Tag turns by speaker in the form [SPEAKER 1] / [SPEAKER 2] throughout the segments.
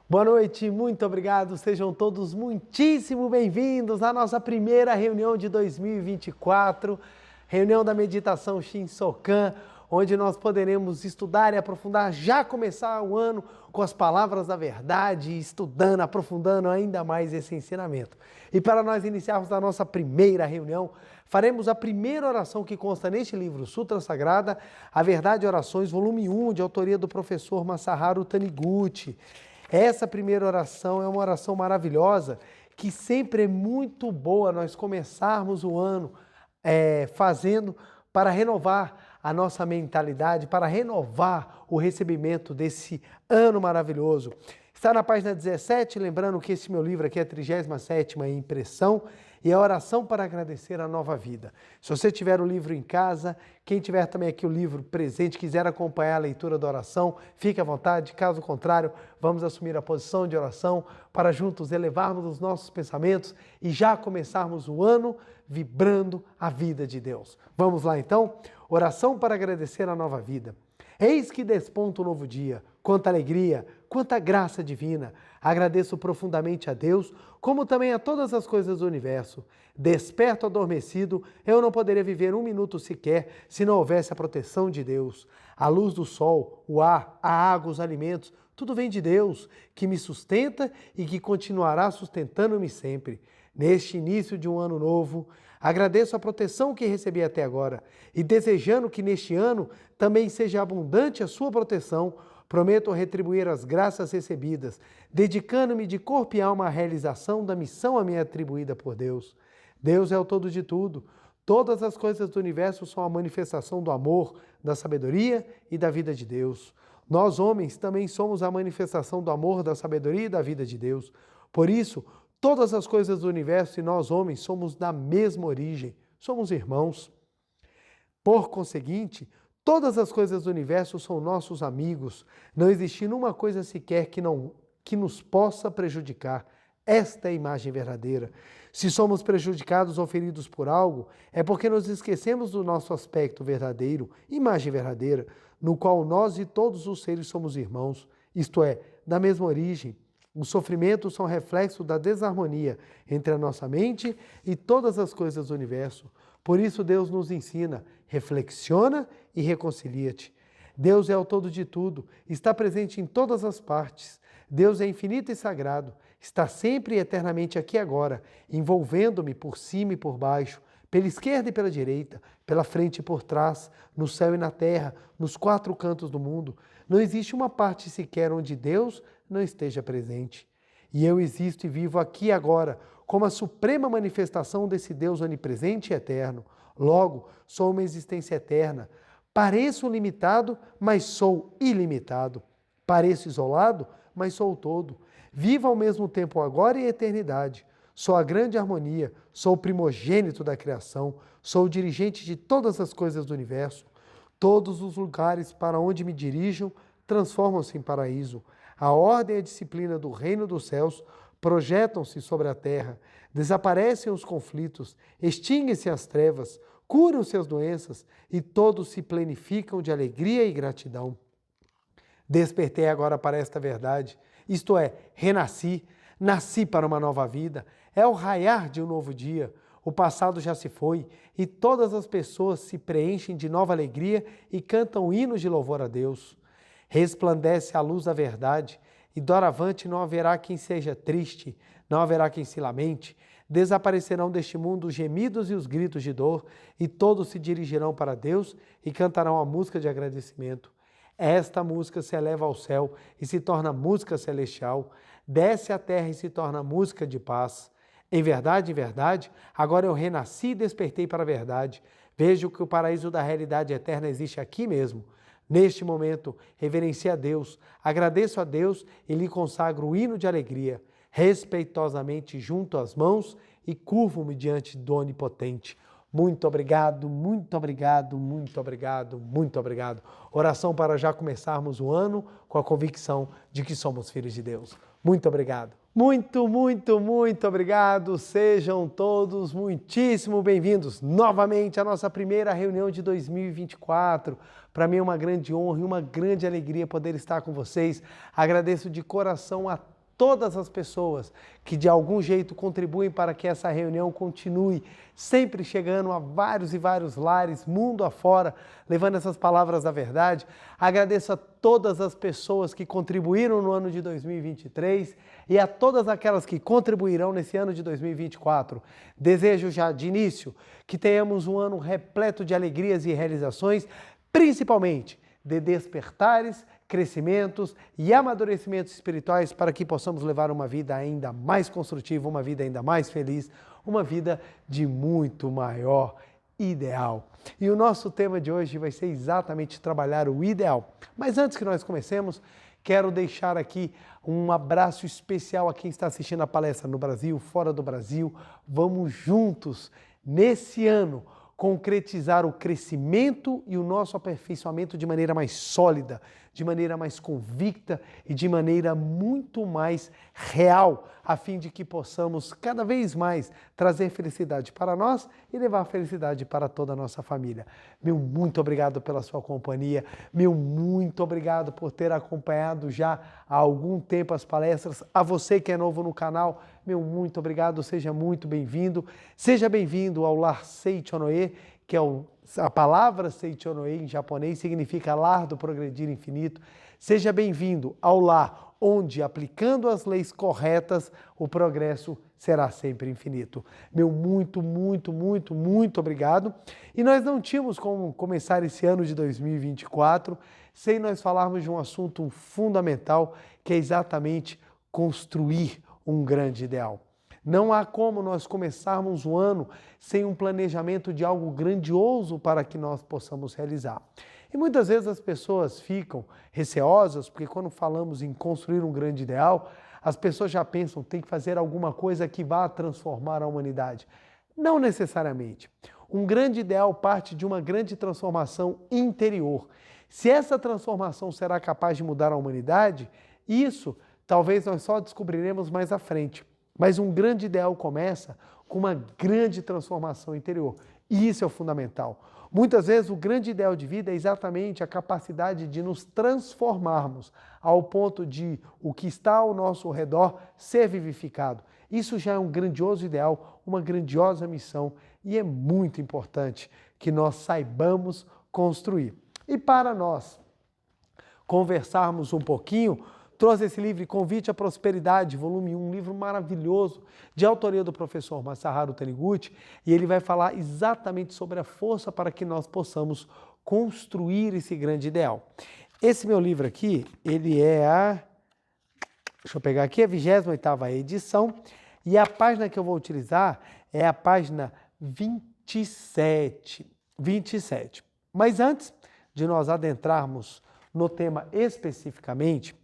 [SPEAKER 1] Boa noite, muito obrigado. Sejam todos muitíssimo bem-vindos à nossa primeira reunião de 2024, reunião da meditação Shinsokan, onde nós poderemos estudar e aprofundar, já começar o ano com as palavras da verdade, estudando, aprofundando ainda mais esse ensinamento. E para nós iniciarmos a nossa primeira reunião, faremos a primeira oração que consta neste livro, Sutra Sagrada, A Verdade e Orações, volume 1, de autoria do professor Masaharu Taniguchi. Essa primeira oração é uma oração maravilhosa, que sempre é muito boa nós começarmos o ano fazendo para renovar a nossa mentalidade, para renovar o recebimento desse ano maravilhoso. Está na página 17, lembrando que esse meu livro aqui é a 37ª impressão, e a oração para agradecer a nova vida. Se você tiver o livro em casa, quem tiver também aqui o livro presente, quiser acompanhar a leitura da oração, fique à vontade. Caso contrário, vamos assumir a posição de oração para juntos elevarmos os nossos pensamentos e já começarmos o ano vibrando a vida de Deus. Vamos lá então? Oração para agradecer a nova vida. Eis que desponta um novo dia, quanta alegria, quanta graça divina. Agradeço profundamente a Deus, como também a todas as coisas do universo. Desperto adormecido, eu não poderia viver um minuto sequer se não houvesse a proteção de Deus. A luz do sol, o ar, a água, os alimentos, tudo vem de Deus, que me sustenta e que continuará sustentando-me sempre. Neste início de um ano novo, agradeço a proteção que recebi até agora e desejando que neste ano também seja abundante a sua proteção, prometo retribuir as graças recebidas, dedicando-me de corpo e alma à realização da missão a mim atribuída por Deus. Deus é o todo de tudo. Todas as coisas do universo são a manifestação do amor, da sabedoria e da vida de Deus. Nós, homens, também somos a manifestação do amor, da sabedoria e da vida de Deus. Por isso, todas as coisas do universo e nós, homens, somos da mesma origem, somos irmãos. Por conseguinte, todas as coisas do universo são nossos amigos, não existindo uma coisa sequer que nos possa prejudicar. Esta é a imagem verdadeira. Se somos prejudicados ou feridos por algo, é porque nos esquecemos do nosso aspecto verdadeiro, imagem verdadeira, no qual nós e todos os seres somos irmãos, isto é, da mesma origem. Os sofrimentos são reflexo da desarmonia entre a nossa mente e todas as coisas do universo. Por isso Deus nos ensina, reflexiona e reconcilia-te. Deus é o todo de tudo, está presente em todas as partes. Deus é infinito e sagrado, está sempre e eternamente aqui agora, envolvendo-me por cima e por baixo, pela esquerda e pela direita, pela frente e por trás, no céu e na terra, nos quatro cantos do mundo. Não existe uma parte sequer onde Deus não esteja presente. E eu existo e vivo aqui agora, como a suprema manifestação desse Deus onipresente e eterno. Logo, sou uma existência eterna. Pareço limitado, mas sou ilimitado. Pareço isolado, mas sou o todo. Vivo ao mesmo tempo agora e eternidade. Sou a grande harmonia, sou o primogênito da criação, sou o dirigente de todas as coisas do universo. Todos os lugares para onde me dirijam transformam-se em paraíso. A ordem e a disciplina do reino dos céus projetam-se sobre a terra, desaparecem os conflitos, extinguem-se as trevas, curam-se as doenças e todos se plenificam de alegria e gratidão. Despertei agora para esta verdade, isto é, renasci, nasci para uma nova vida, é o raiar de um novo dia. O passado já se foi e todas as pessoas se preenchem de nova alegria e cantam hinos de louvor a Deus. Resplandece a luz da verdade e doravante não haverá quem seja triste, não haverá quem se lamente. Desaparecerão deste mundo os gemidos e os gritos de dor e todos se dirigirão para Deus e cantarão a música de agradecimento. Esta música se eleva ao céu e se torna música celestial, desce à terra e se torna música de paz. Em verdade, agora eu renasci e despertei para a verdade. Vejo que o paraíso da realidade eterna existe aqui mesmo. Neste momento, reverencio a Deus, agradeço a Deus e lhe consagro o hino de alegria. Respeitosamente junto as mãos e curvo-me diante do Onipotente. Muito obrigado, muito obrigado, muito obrigado, muito obrigado. Oração para já começarmos o ano com a convicção de que somos filhos de Deus. Muito obrigado. Muito, muito, muito obrigado. Sejam todos muitíssimo bem-vindos novamente à nossa primeira reunião de 2024. Para mim é uma grande honra e uma grande alegria poder estar com vocês. Agradeço de coração a todas as pessoas que de algum jeito contribuem para que essa reunião continue, sempre chegando a vários e vários lares, mundo afora, levando essas palavras da verdade. Agradeço a todas as pessoas que contribuíram no ano de 2023 e a todas aquelas que contribuirão nesse ano de 2024. Desejo já de início que tenhamos um ano repleto de alegrias e realizações, principalmente de despertares, crescimentos e amadurecimentos espirituais para que possamos levar uma vida ainda mais construtiva, uma vida ainda mais feliz, uma vida de muito maior ideal. E o nosso tema de hoje vai ser exatamente trabalhar o ideal. Mas antes que nós comecemos, quero deixar aqui um abraço especial a quem está assistindo a palestra no Brasil, fora do Brasil. Vamos juntos, nesse ano, concretizar o crescimento e o nosso aperfeiçoamento de maneira mais sólida, de maneira mais convicta e de maneira muito mais real, a fim de que possamos cada vez mais trazer felicidade para nós e levar felicidade para toda a nossa família. Meu muito obrigado pela sua companhia, meu muito obrigado por ter acompanhado já há algum tempo as palestras. A você que é novo no canal, meu muito obrigado, seja muito bem-vindo. Seja bem-vindo ao Lar Seichonoye, que é a palavra Seichonoye em japonês significa lar do progredir infinito. Seja bem-vindo ao lar onde, aplicando as leis corretas, o progresso será sempre infinito. Meu muito, muito, muito, muito obrigado. E nós não tínhamos como começar esse ano de 2024 sem nós falarmos de um assunto fundamental, que é exatamente construir um grande ideal. Não há como nós começarmos o ano sem um planejamento de algo grandioso para que nós possamos realizar. E muitas vezes as pessoas ficam receosas, porque quando falamos em construir um grande ideal, as pessoas já pensam que tem que fazer alguma coisa que vá transformar a humanidade. Não necessariamente. Um grande ideal parte de uma grande transformação interior. Se essa transformação será capaz de mudar a humanidade, isso talvez nós só descobriremos mais à frente. Mas um grande ideal começa com uma grande transformação interior. E isso é o fundamental. Muitas vezes o grande ideal de vida é exatamente a capacidade de nos transformarmos ao ponto de o que está ao nosso redor ser vivificado. Isso já é um grandioso ideal, uma grandiosa missão e é muito importante que nós saibamos construir. E para nós conversarmos um pouquinho, trouxe esse livro, Convite à Prosperidade, volume 1, um livro maravilhoso, de autoria do professor Masaharu Taniguchi, e ele vai falar exatamente sobre a força para que nós possamos construir esse grande ideal. Esse meu livro aqui, ele é deixa eu pegar aqui, a 28ª edição, e a página que eu vou utilizar é a página 27. Mas antes de nós adentrarmos no tema especificamente,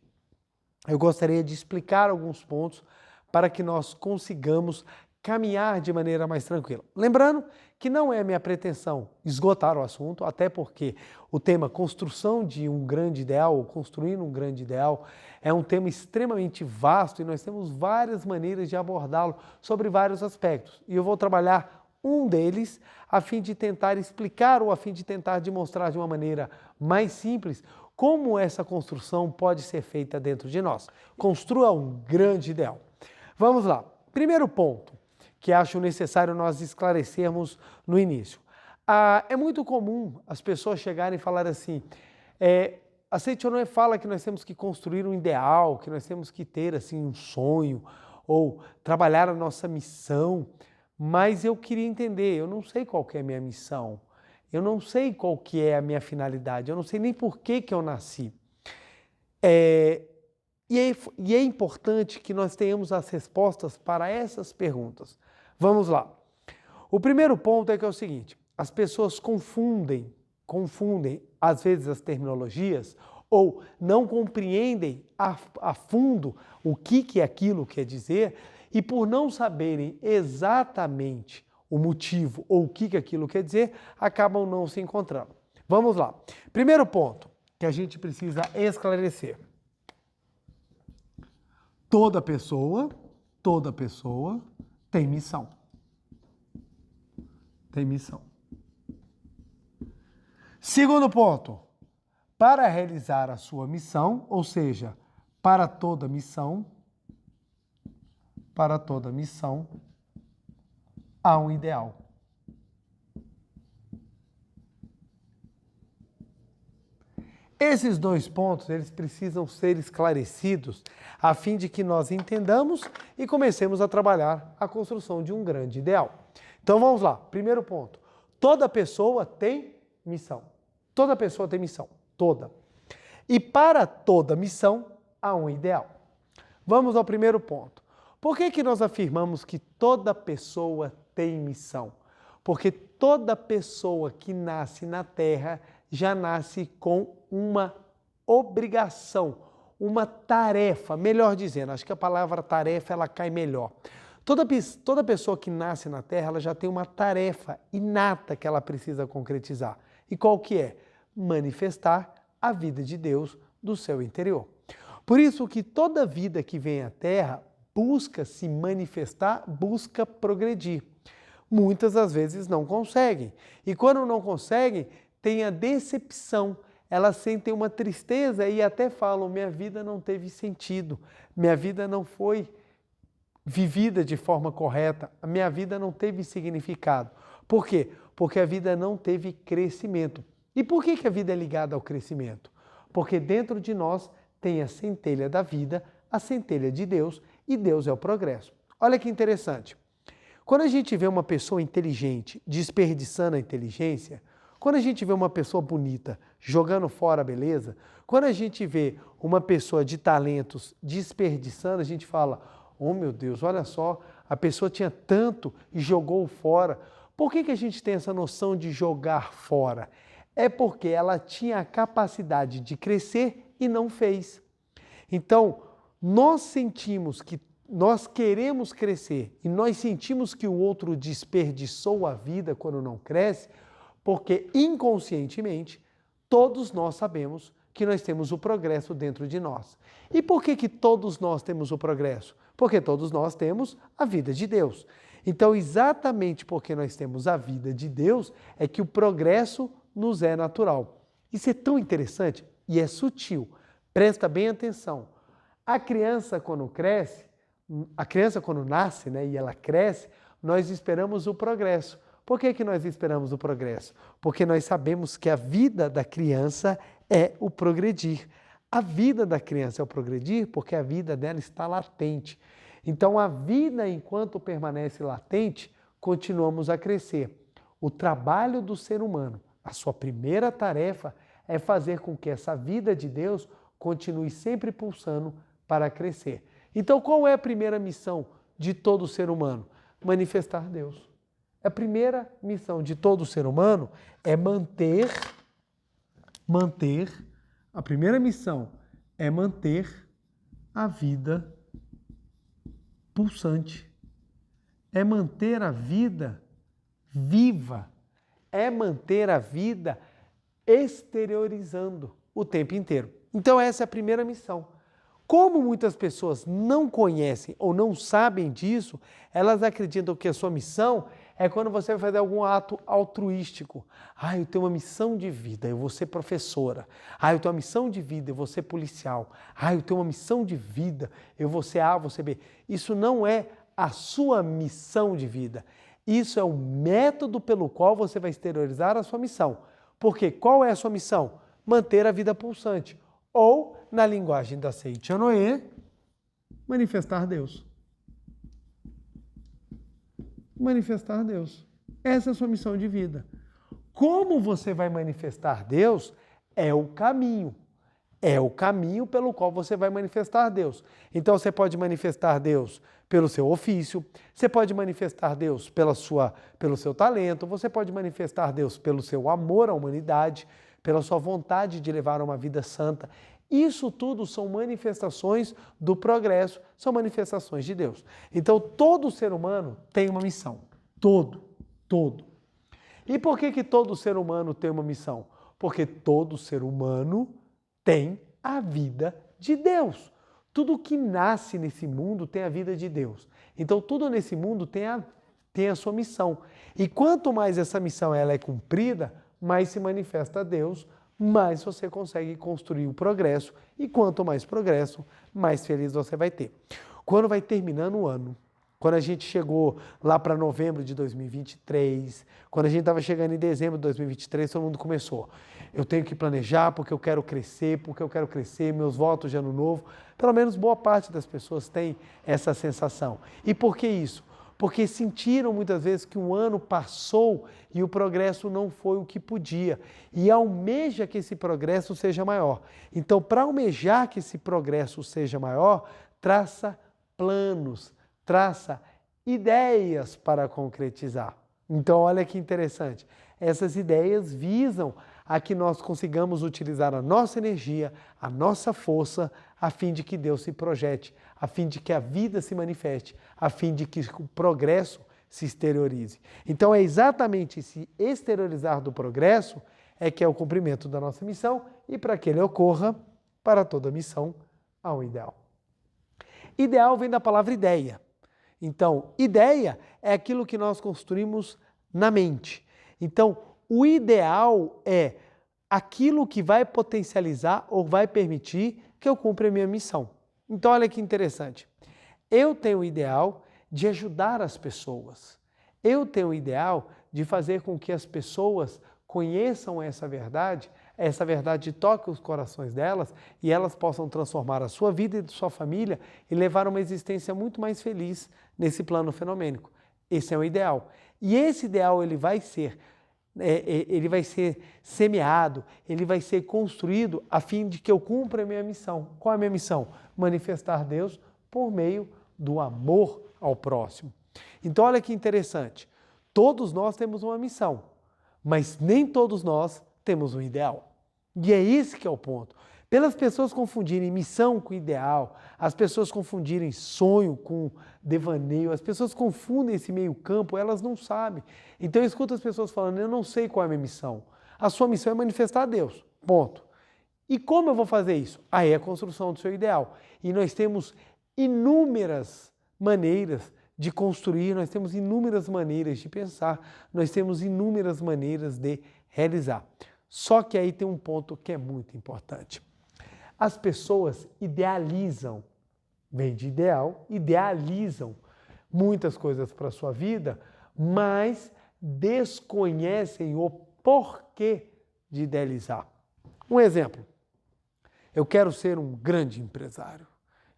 [SPEAKER 1] eu gostaria de explicar alguns pontos para que nós consigamos caminhar de maneira mais tranquila. Lembrando que não é minha pretensão esgotar o assunto, até porque o tema construção de um grande ideal, ou construir um grande ideal, é um tema extremamente vasto e nós temos várias maneiras de abordá-lo sobre vários aspectos. E eu vou trabalhar um deles a fim de tentar explicar ou a fim de tentar demonstrar de uma maneira mais simples como essa construção pode ser feita dentro de nós. Construa um grande ideal. Vamos lá. Primeiro ponto que acho necessário nós esclarecermos no início. É muito comum as pessoas chegarem e falarem assim, a Seichonoye fala que nós temos que construir um ideal, que nós temos que ter assim, um sonho, ou trabalhar a nossa missão, mas eu queria entender, eu não sei qual que é a minha missão. Eu não sei qual que é a minha finalidade, eu não sei nem por que eu nasci. E é importante que nós tenhamos as respostas para essas perguntas. Vamos lá. O primeiro ponto é que é o seguinte, as pessoas confundem às vezes as terminologias ou não compreendem a fundo o que aquilo quer dizer e por não saberem exatamente o motivo ou o que aquilo quer dizer, acabam não se encontrando. Vamos lá. Primeiro ponto que a gente precisa esclarecer. Toda pessoa tem missão. Tem missão. Segundo ponto, para realizar a sua missão, ou seja, para toda missão, Para toda missão, há um ideal. Esses dois pontos, eles precisam ser esclarecidos a fim de que nós entendamos e comecemos a trabalhar a construção de um grande ideal. Então vamos lá, primeiro ponto. Toda pessoa tem missão. Toda pessoa tem missão, toda. E para toda missão, há um ideal. Vamos ao primeiro ponto. Por que nós afirmamos que toda pessoa tem missão? Porque toda pessoa que nasce na Terra já nasce com uma obrigação, uma tarefa, melhor dizendo, acho que a palavra tarefa ela cai melhor. Toda pessoa que nasce na Terra, ela já tem uma tarefa inata que ela precisa concretizar. E qual que é? Manifestar a vida de Deus do seu interior. Por isso que toda vida que vem à Terra busca se manifestar, busca progredir. Muitas das vezes não conseguem. E quando não conseguem, tem a decepção. Elas sentem uma tristeza e até falam, minha vida não teve sentido, minha vida não foi vivida de forma correta, a minha vida não teve significado. Por quê? Porque a vida não teve crescimento. E por que a vida é ligada ao crescimento? Porque dentro de nós tem a centelha da vida, a centelha de Deus, e Deus é o progresso. Olha que interessante. Quando a gente vê uma pessoa inteligente desperdiçando a inteligência, quando a gente vê uma pessoa bonita jogando fora a beleza, quando a gente vê uma pessoa de talentos desperdiçando, a gente fala, oh meu Deus, olha só, a pessoa tinha tanto e jogou fora. Por que a gente tem essa noção de jogar fora? É porque ela tinha a capacidade de crescer e não fez. Então, nós sentimos que nós queremos crescer e nós sentimos que o outro desperdiçou a vida quando não cresce, porque inconscientemente todos nós sabemos que nós temos o progresso dentro de nós. E por que todos nós temos o progresso? Porque todos nós temos a vida de Deus. Então, exatamente porque nós temos a vida de Deus, é que o progresso nos é natural. Isso é tão interessante e é sutil. Presta bem atenção. A criança quando cresce, a criança quando nasce, né, e ela cresce, nós esperamos o progresso. Por que nós esperamos o progresso? Porque nós sabemos que a vida da criança é o progredir. A vida da criança é o progredir porque a vida dela está latente. Então, a vida, enquanto permanece latente, continuamos a crescer. O trabalho do ser humano, a sua primeira tarefa é fazer com que essa vida de Deus continue sempre pulsando para crescer. Então, qual é a primeira missão de todo ser humano? Manifestar Deus. A primeira missão de todo ser humano é a primeira missão é manter a vida pulsante, é manter a vida viva, é manter a vida exteriorizando o tempo inteiro. Então essa é a primeira missão. Como muitas pessoas não conhecem ou não sabem disso, elas acreditam que a sua missão é quando você vai fazer algum ato altruístico. Ah, eu tenho uma missão de vida, eu vou ser professora. Ah, eu tenho uma missão de vida, eu vou ser policial. Ah, eu tenho uma missão de vida, eu vou ser A, vou ser B. Isso não é a sua missão de vida. Isso é o método pelo qual você vai exteriorizar a sua missão. Porque qual é a sua missão? Manter a vida pulsante. Ou, na linguagem da Seiichi-Noe, manifestar Deus. Manifestar Deus. Essa é a sua missão de vida. Como você vai manifestar Deus é o caminho. É o caminho pelo qual você vai manifestar Deus. Então você pode manifestar Deus pelo seu ofício, você pode manifestar Deus pelo seu talento, você pode manifestar Deus pelo seu amor à humanidade, pela sua vontade de levar uma vida santa. Isso tudo são manifestações do progresso, são manifestações de Deus. Então, todo ser humano tem uma missão. Todo. E por que todo ser humano tem uma missão? Porque todo ser humano tem a vida de Deus. Tudo que nasce nesse mundo tem a vida de Deus. Então, tudo nesse mundo tem a sua missão. E quanto mais essa missão ela é cumprida, mais se manifesta Deus, mais você consegue construir o progresso. E quanto mais progresso, mais feliz você vai ter. Quando vai terminando o ano, quando a gente chegou lá para novembro de 2023, quando a gente estava chegando em dezembro de 2023, todo mundo começou. Eu tenho que planejar porque eu quero crescer, meus votos de ano novo. Pelo menos boa parte das pessoas tem essa sensação. E por que isso? Porque sentiram muitas vezes que um ano passou e o progresso não foi o que podia. E almeja que esse progresso seja maior. Então, para almejar que esse progresso seja maior, traça planos, traça ideias para concretizar. Então, olha que interessante. Essas ideias visam a que nós consigamos utilizar a nossa energia, a nossa força, a fim de que Deus se projete, a fim de que a vida se manifeste, a fim de que o progresso se exteriorize. Então, é exatamente esse exteriorizar do progresso é que é o cumprimento da nossa missão e para que ele ocorra, para toda missão, há um ideal. Ideal vem da palavra ideia. Então, ideia é aquilo que nós construímos na mente. Então, o ideal é aquilo que vai potencializar ou vai permitir que eu cumpra a minha missão. Então, olha que interessante. Eu tenho o ideal de ajudar as pessoas. Eu tenho o ideal de fazer com que as pessoas conheçam essa verdade toque os corações delas e elas possam transformar a sua vida e de sua família e levar uma existência muito mais feliz nesse plano fenomênico. Esse é o ideal. E esse ideal ele vai ser semeado, ele vai ser construído a fim de que eu cumpra a minha missão. Qual é a minha missão? Manifestar Deus por meio do amor ao próximo. Então olha que interessante. Todos nós temos uma missão, mas nem todos nós temos um ideal. E é esse que é o ponto. Pelas pessoas confundirem missão com ideal, as pessoas confundirem sonho com devaneio, as pessoas confundem esse meio campo, elas não sabem. Então eu escuto as pessoas falando, eu não sei qual é a minha missão. A sua missão é manifestar a Deus, ponto. E como eu vou fazer isso? Aí é a construção do seu ideal. E nós temos inúmeras maneiras de construir, nós temos inúmeras maneiras de pensar, nós temos inúmeras maneiras de realizar. Só que aí tem um ponto que é muito importante. As pessoas idealizam, vem de ideal, idealizam muitas coisas para a sua vida, mas desconhecem o porquê de idealizar. Um exemplo, eu quero ser um grande empresário.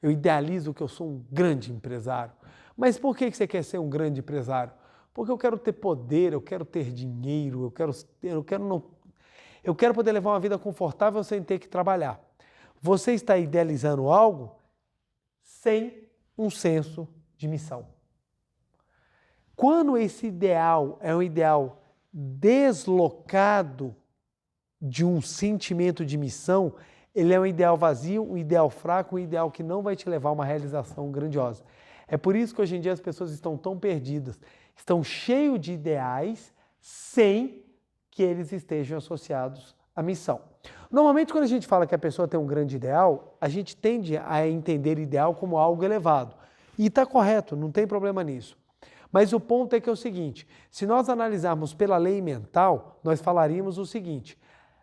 [SPEAKER 1] Eu idealizo que eu sou um grande empresário. Mas por que você quer ser um grande empresário? Porque eu quero ter poder, eu quero ter dinheiro, eu quero poder levar uma vida confortável sem ter que trabalhar. Você está idealizando algo sem um senso de missão. Quando esse ideal é um ideal deslocado de um sentimento de missão, ele é um ideal vazio, um ideal fraco, um ideal que não vai te levar a uma realização grandiosa. É por isso que hoje em dia as pessoas estão tão perdidas, estão cheios de ideais sem que eles estejam associados à missão. Normalmente, quando a gente fala que a pessoa tem um grande ideal, a gente tende a entender ideal como algo elevado. E está correto, não tem problema nisso. Mas o ponto é que é o seguinte, se nós analisarmos pela lei mental, nós falaríamos o seguinte,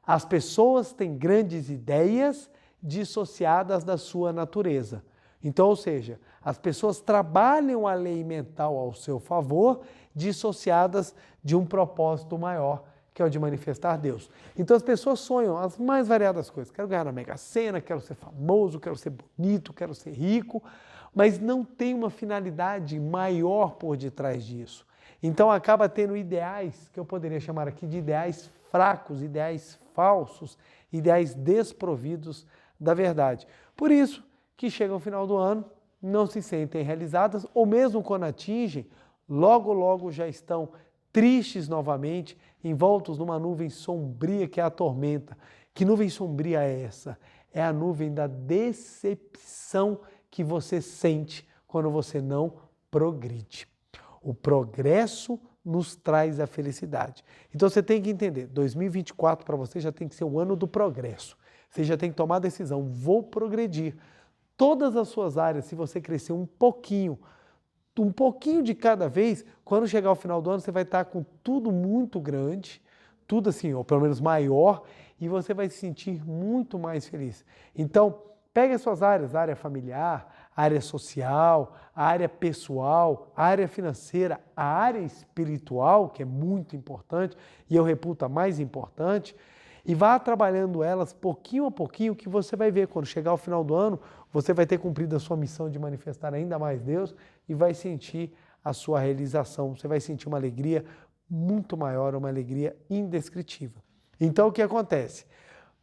[SPEAKER 1] as pessoas têm grandes ideias dissociadas da sua natureza. Então, ou seja, as pessoas trabalham a lei mental ao seu favor, dissociadas de um propósito maior, que é o de manifestar Deus. Então as pessoas sonham as mais variadas coisas. Quero ganhar na Mega Sena, quero ser famoso, quero ser bonito, quero ser rico, mas não tem uma finalidade maior por detrás disso. Então acaba tendo ideais, que eu poderia chamar aqui de ideais fracos, ideais falsos, ideais desprovidos da verdade. Por isso que chega ao final do ano, não se sentem realizadas, ou mesmo quando atingem, logo já estão tristes novamente, envoltos numa nuvem sombria que é a tormenta. Que nuvem sombria é essa? É a nuvem da decepção que você sente quando você não progride. O progresso nos traz a felicidade. Então você tem que entender, 2024 para você já tem que ser o ano do progresso. Você já tem que tomar a decisão, vou progredir. Todas as suas áreas, se você crescer um pouquinho de cada vez, quando chegar ao final do ano, você vai estar com tudo muito grande, tudo assim, ou pelo menos maior, e você vai se sentir muito mais feliz. Então, pegue as suas áreas, a área familiar, a área social, a área pessoal, a área financeira, a área espiritual, que é muito importante, e eu reputo a mais importante, e vá trabalhando elas pouquinho a pouquinho, que você vai ver, quando chegar ao final do ano, você vai ter cumprido a sua missão de manifestar ainda mais Deus e vai sentir a sua realização, você vai sentir uma alegria muito maior, uma alegria indescritível. Então, o que acontece?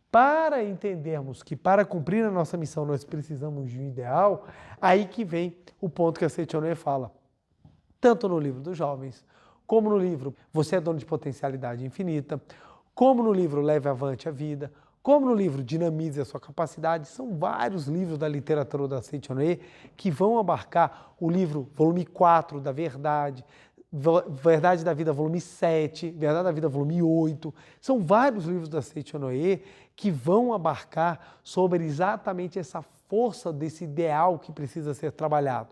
[SPEAKER 1] Para entendermos que para cumprir a nossa missão nós precisamos de um ideal, aí que vem o ponto que a Seichonoye fala, tanto no livro dos jovens, como no livro Você é Dono de Potencialidade Infinita, como no livro Leve Avante a Vida, como no livro Dinamize a Sua Capacidade. São vários livros da literatura da Seichonoye que vão abarcar o livro volume 4 da Verdade, Verdade da Vida, volume 7, Verdade da Vida, volume 8. São vários livros da Seichonoye que vão abarcar sobre exatamente essa força desse ideal que precisa ser trabalhado.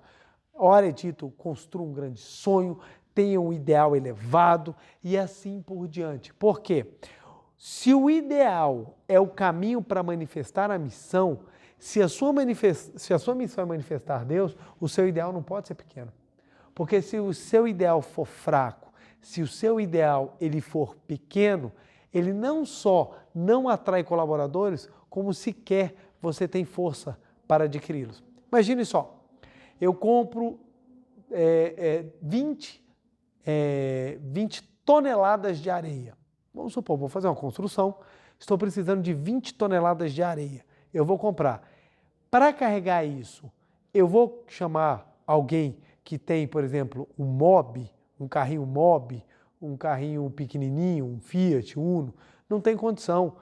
[SPEAKER 1] Ora é dito, construa um grande sonho, tenha um ideal elevado e assim por diante. Por quê? Se o ideal é o caminho para manifestar a missão, se a sua missão é manifestar Deus, o seu ideal não pode ser pequeno. Porque se o seu ideal for fraco, se o seu ideal ele for pequeno, ele não só não atrai colaboradores, como sequer você tem força para adquiri-los. Imagine só, eu compro 20 toneladas de areia. Vamos supor, vou fazer uma construção, estou precisando de 20 toneladas de areia. Eu vou comprar. Para carregar isso, eu vou chamar alguém que tem, por exemplo, um Mobi, um carrinho pequenininho, um Fiat Uno, não tem condição.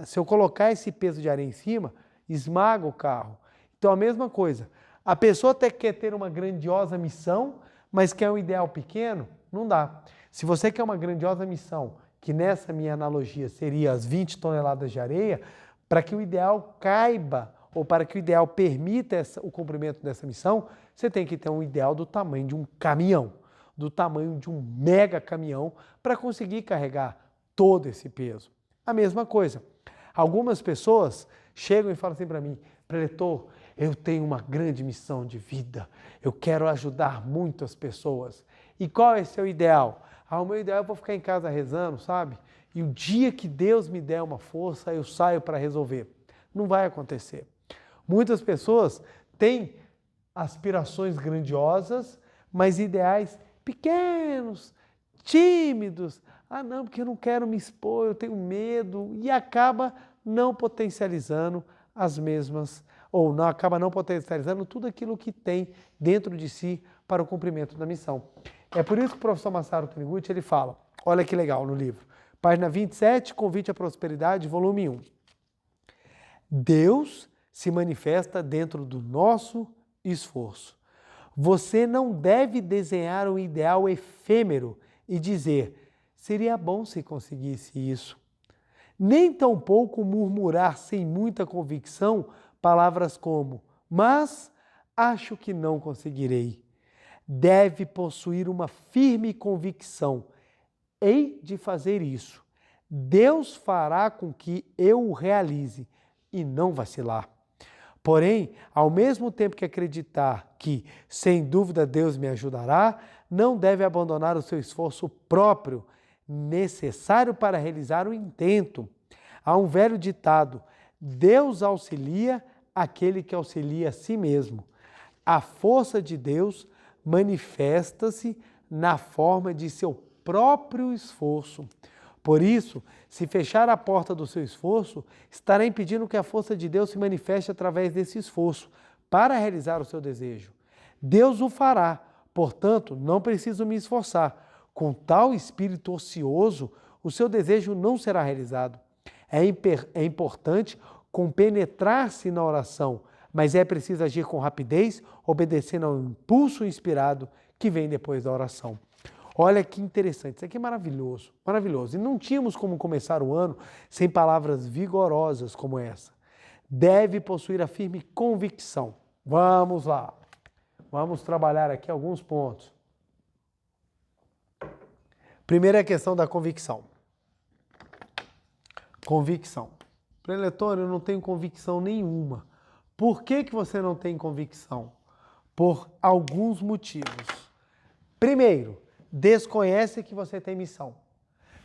[SPEAKER 1] Se eu colocar esse peso de areia em cima, esmaga o carro. Então, a mesma coisa. A pessoa até quer ter uma grandiosa missão, mas quer um ideal pequeno, não dá. Se você quer uma grandiosa missão, que nessa minha analogia seria as 20 toneladas de areia, para que o ideal caiba, ou para que o ideal permita o cumprimento dessa missão, você tem que ter um ideal do tamanho de um caminhão, do tamanho de um mega caminhão, para conseguir carregar todo esse peso. A mesma coisa. Algumas pessoas chegam e falam assim para mim, preletor, eu tenho uma grande missão de vida, eu quero ajudar muito as pessoas. E qual é o seu ideal? O meu ideal é eu vou ficar em casa rezando, sabe? E o dia que Deus me der uma força, eu saio para resolver. Não vai acontecer. Muitas pessoas têm aspirações grandiosas, mas ideais pequenos, tímidos. Não, porque eu não quero me expor, eu tenho medo. E acaba não potencializando as mesmas, ou não acaba não potencializando tudo aquilo que tem dentro de si para o cumprimento da missão. É por isso que o professor Masaru Taniguchi, ele fala, olha que legal no livro, página 27, Convite à Prosperidade, volume 1. Deus se manifesta dentro do nosso esforço. Você não deve desenhar um ideal efêmero e dizer, seria bom se conseguisse isso. Nem tampouco murmurar sem muita convicção palavras como, mas acho que não conseguirei. Deve possuir uma firme convicção. Hei de fazer isso. Deus fará com que eu o realize e não vacilar. Porém, ao mesmo tempo que acreditar que, sem dúvida, Deus me ajudará, não deve abandonar o seu esforço próprio, necessário para realizar o intento. Há um velho ditado, Deus auxilia aquele que auxilia a si mesmo. A força de Deus manifesta-se na forma de seu próprio esforço. Por isso, se fechar a porta do seu esforço, estará impedindo que a força de Deus se manifeste através desse esforço para realizar o seu desejo. Deus o fará, portanto, não preciso me esforçar. Com tal espírito ocioso, o seu desejo não será realizado. É importante compenetrar-se na oração, mas é preciso agir com rapidez, obedecendo ao impulso inspirado que vem depois da oração. Olha que interessante, isso aqui é maravilhoso, maravilhoso. E não tínhamos como começar o ano sem palavras vigorosas como essa. Deve possuir a firme convicção. Vamos lá, vamos trabalhar aqui alguns pontos. Primeira questão da convicção. Convicção. Preletor, eu não tenho convicção nenhuma. Por que que você não tem convicção? Por alguns motivos. Primeiro, desconhece que você tem missão.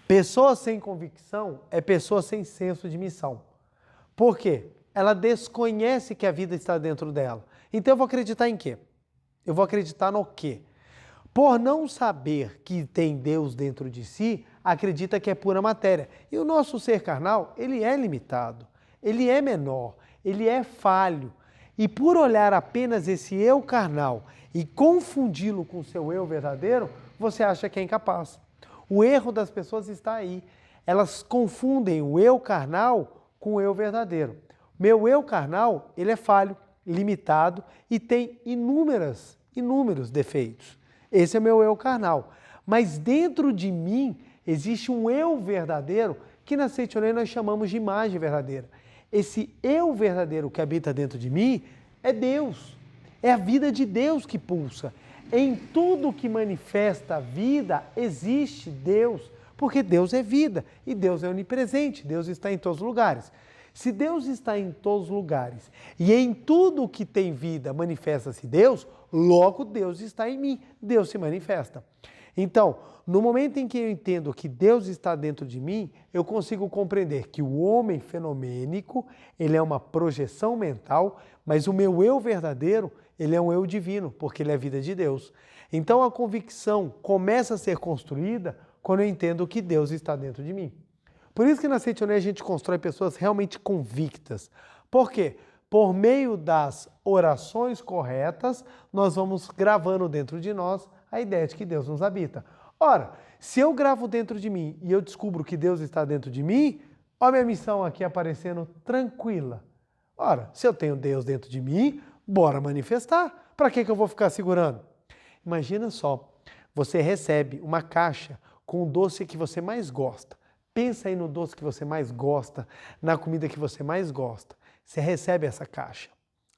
[SPEAKER 1] Pessoa sem convicção é pessoa sem senso de missão. Por quê? Ela desconhece que a vida está dentro dela. Então eu vou acreditar em quê? Eu vou acreditar no quê? Por não saber que tem Deus dentro de si, acredita que é pura matéria. E o nosso ser carnal, ele é limitado, ele é menor, ele é falho. E por olhar apenas esse eu carnal e confundi-lo com o seu eu verdadeiro, você acha que é incapaz. O erro das pessoas está aí. Elas confundem o eu carnal com o eu verdadeiro. Meu eu carnal, ele é falho, limitado e tem inúmeros defeitos. Esse é meu eu carnal. Mas dentro de mim existe um eu verdadeiro que na Seitonê nós chamamos de imagem verdadeira. Esse eu verdadeiro que habita dentro de mim é Deus. É a vida de Deus que pulsa. Em tudo que manifesta a vida existe Deus, porque Deus é vida e Deus é onipresente, Deus está em todos os lugares. Se Deus está em todos os lugares e em tudo que tem vida manifesta-se Deus, logo Deus está em mim, Deus se manifesta. Então, no momento em que eu entendo que Deus está dentro de mim, eu consigo compreender que o homem fenomênico, ele é uma projeção mental, mas o meu eu verdadeiro, ele é um eu divino, porque ele é a vida de Deus. Então a convicção começa a ser construída quando eu entendo que Deus está dentro de mim. Por isso que na Seitonê a gente constrói pessoas realmente convictas. Por quê? Por meio das orações corretas, nós vamos gravando dentro de nós a ideia de que Deus nos habita. Ora, se eu gravo dentro de mim e eu descubro que Deus está dentro de mim, olha a minha missão aqui aparecendo tranquila. Ora, se eu tenho Deus dentro de mim, bora manifestar. Para que eu vou ficar segurando? Imagina só, você recebe uma caixa com o doce que você mais gosta. Pensa aí no doce que você mais gosta, na comida que você mais gosta. Você recebe essa caixa.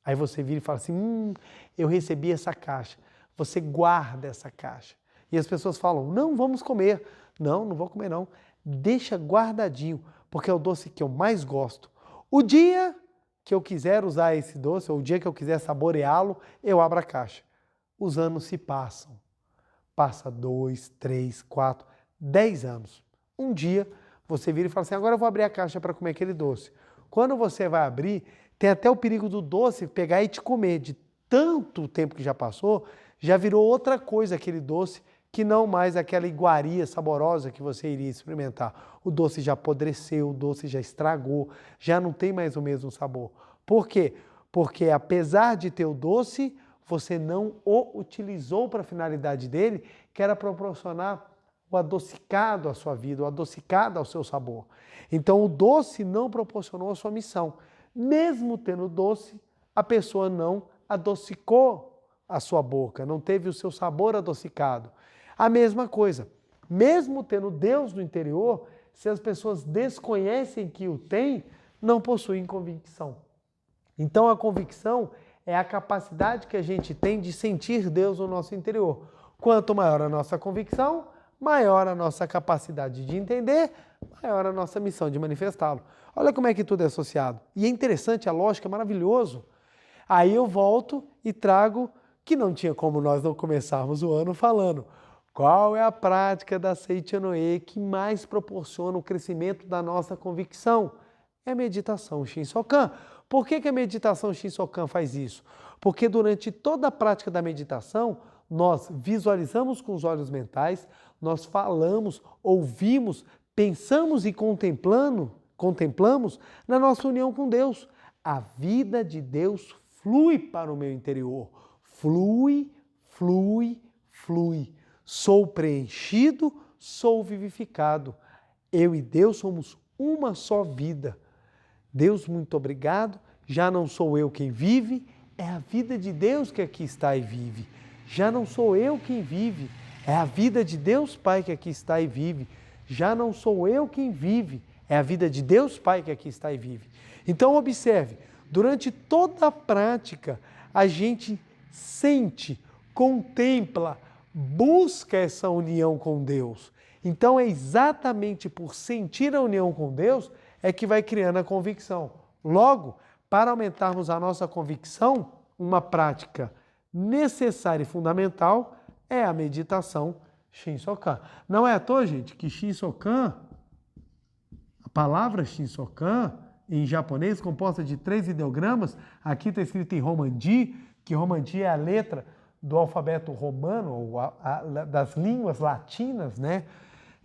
[SPEAKER 1] Aí você vira e fala assim, eu recebi essa caixa. Você guarda essa caixa. E as pessoas falam, não, vamos comer. Não, não vou comer não. Deixa guardadinho, porque é o doce que eu mais gosto. O dia que eu quiser usar esse doce, ou o dia que eu quiser saboreá-lo, eu abro a caixa. Os anos se passam. Passa 2, 3, 4, 10 anos. Um dia você vira e fala assim, agora eu vou abrir a caixa para comer aquele doce. Quando você vai abrir, tem até o perigo do doce pegar e te comer. De tanto tempo que já passou, já virou outra coisa aquele doce, que não mais aquela iguaria saborosa que você iria experimentar. O doce já apodreceu, o doce já estragou, já não tem mais o mesmo sabor. Por quê? Porque apesar de ter o doce, você não o utilizou para a finalidade dele, que era proporcionar o adocicado à sua vida, o adocicado ao seu sabor. Então o doce não proporcionou a sua missão. Mesmo tendo doce, a pessoa não adocicou a sua boca, não teve o seu sabor adocicado. A mesma coisa, mesmo tendo Deus no interior, se as pessoas desconhecem que o tem, não possuem convicção. Então a convicção é a capacidade que a gente tem de sentir Deus no nosso interior. Quanto maior a nossa convicção, maior a nossa capacidade de entender, maior a nossa missão de manifestá-lo. Olha como é que tudo é associado. E é interessante, a lógica é maravilhoso. Aí eu volto e trago que não tinha como nós não começarmos o ano falando qual é a prática da Seitonê que mais proporciona o crescimento da nossa convicção. É a meditação Shinsokan. Por que a meditação Shinsokan faz isso? Porque durante toda a prática da meditação, nós visualizamos com os olhos mentais, nós falamos, ouvimos, pensamos e contemplamos na nossa união com Deus. A vida de Deus flui para o meu interior. Flui, flui, flui. Sou preenchido, sou vivificado. Eu e Deus somos uma só vida. Deus, muito obrigado. Já não sou eu quem vive, é a vida de Deus que aqui está e vive. Já não sou eu quem vive, é a vida de Deus Pai que aqui está e vive. Já não sou eu quem vive, é a vida de Deus Pai que aqui está e vive. Então observe, durante toda a prática, a gente sente, contempla, busca essa união com Deus. Então é exatamente por sentir a união com Deus é que vai criando a convicção. Logo, para aumentarmos a nossa convicção, uma prática necessária e fundamental é a meditação Shinsokan. Não é à toa, gente, que Shinsokan, a palavra Shinsokan, em japonês, composta de 3 ideogramas, aqui está escrito em Romanji, que Romanji é a letra do alfabeto romano, ou das línguas latinas, né?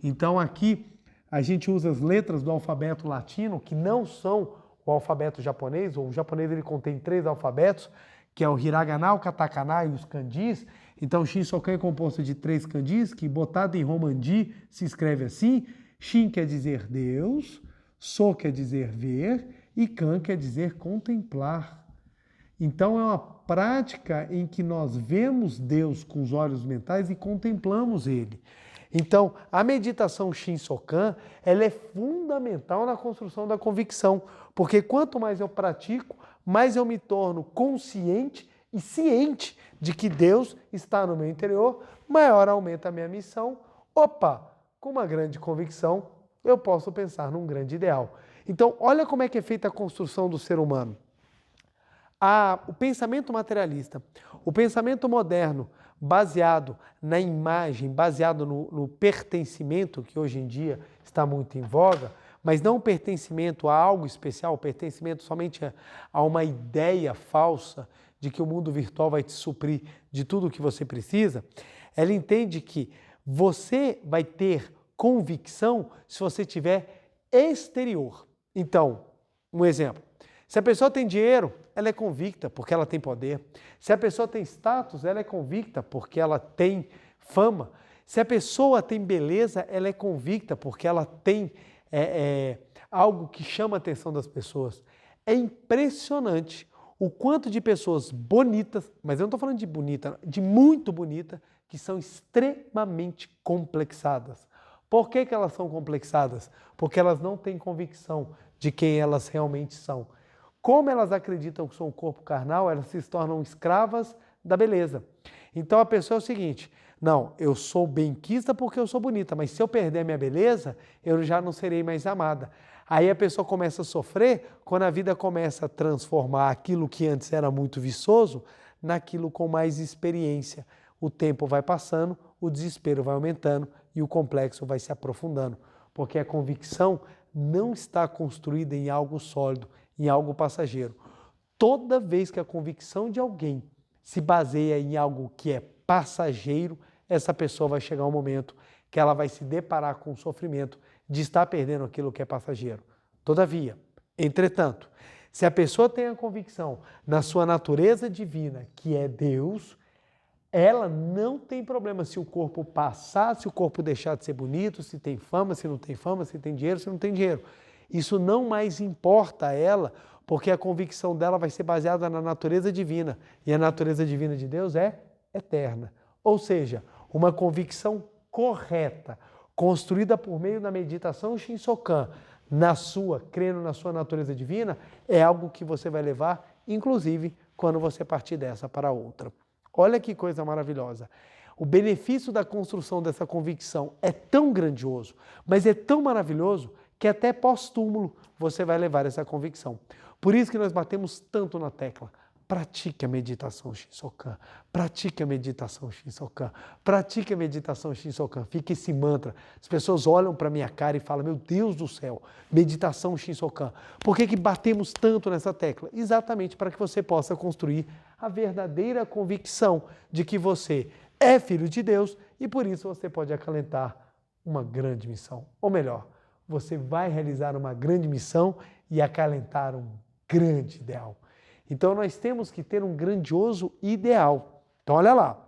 [SPEAKER 1] Então aqui a gente usa as letras do alfabeto latino, que não são o alfabeto japonês. O japonês ele contém 3 alfabetos, que é o hiragana, o katakana e os kanjis. Então Shinsokan é composto de 3 kanjis, que botado em Romanji se escreve assim: Shin quer dizer Deus, So quer dizer ver e Kan quer dizer contemplar. Então é uma prática em que nós vemos Deus com os olhos mentais e contemplamos Ele. Então, a meditação Shinsokan, ela é fundamental na construção da convicção, porque quanto mais eu pratico, mais eu me torno consciente e ciente de que Deus está no meu interior, maior aumenta a minha missão. Opa, com uma grande convicção, eu posso pensar num grande ideal. Então, olha como é que é feita a construção do ser humano. O pensamento materialista, o pensamento moderno, baseado na imagem, baseado no pertencimento, que hoje em dia está muito em voga, mas não pertencimento a algo especial, pertencimento somente a uma ideia falsa de que o mundo virtual vai te suprir de tudo o que você precisa. Ela entende que você vai ter convicção se você tiver exterior. Então, um exemplo. Se a pessoa tem dinheiro, ela é convicta porque ela tem poder. Se a pessoa tem status, ela é convicta porque ela tem fama. Se a pessoa tem beleza, ela é convicta porque ela tem algo que chama a atenção das pessoas. É impressionante o quanto de pessoas bonitas, mas eu não estou falando de bonita, de muito bonita, que são extremamente complexadas. Por que elas são complexadas? Porque elas não têm convicção de quem elas realmente são. Como elas acreditam que são um corpo carnal, elas se tornam escravas da beleza. Então a pessoa é o seguinte: não, eu sou benquista porque eu sou bonita, mas se eu perder minha beleza, eu já não serei mais amada. Aí a pessoa começa a sofrer quando a vida começa a transformar aquilo que antes era muito viçoso naquilo com mais experiência. O tempo vai passando, o desespero vai aumentando e o complexo vai se aprofundando, porque a convicção não está construída em algo sólido, em algo passageiro. Toda vez que a convicção de alguém se baseia em algo que é passageiro, essa pessoa vai chegar um momento que ela vai se deparar com o sofrimento de estar perdendo aquilo que é passageiro. Todavia, entretanto, se a pessoa tem a convicção na sua natureza divina, que é Deus, ela não tem problema se o corpo passar, se o corpo deixar de ser bonito, se tem fama, se não tem fama, se tem dinheiro, se não tem dinheiro. Isso não mais importa a ela, porque a convicção dela vai ser baseada na natureza divina. E a natureza divina de Deus é eterna. Ou seja, uma convicção correta, construída por meio da meditação Shinsokan, crendo na sua natureza divina, é algo que você vai levar, inclusive, quando você partir dessa para outra. Olha que coisa maravilhosa. O benefício da construção dessa convicção é tão grandioso, mas é tão maravilhoso que até pós-túmulo você vai levar essa convicção. Por isso que nós batemos tanto na tecla. Pratique a meditação Shinsokan, pratique a meditação Shinsokan, pratique a meditação Shinsokan. Fica esse mantra. As pessoas olham para a minha cara e falam: meu Deus do céu, meditação Shinsokan. Por que batemos tanto nessa tecla? Exatamente para que você possa construir a verdadeira convicção de que você é filho de Deus e por isso você pode acalentar uma grande missão. Ou melhor, você vai realizar uma grande missão e acalentar um grande ideal. Então nós temos que ter um grandioso ideal. Então olha lá.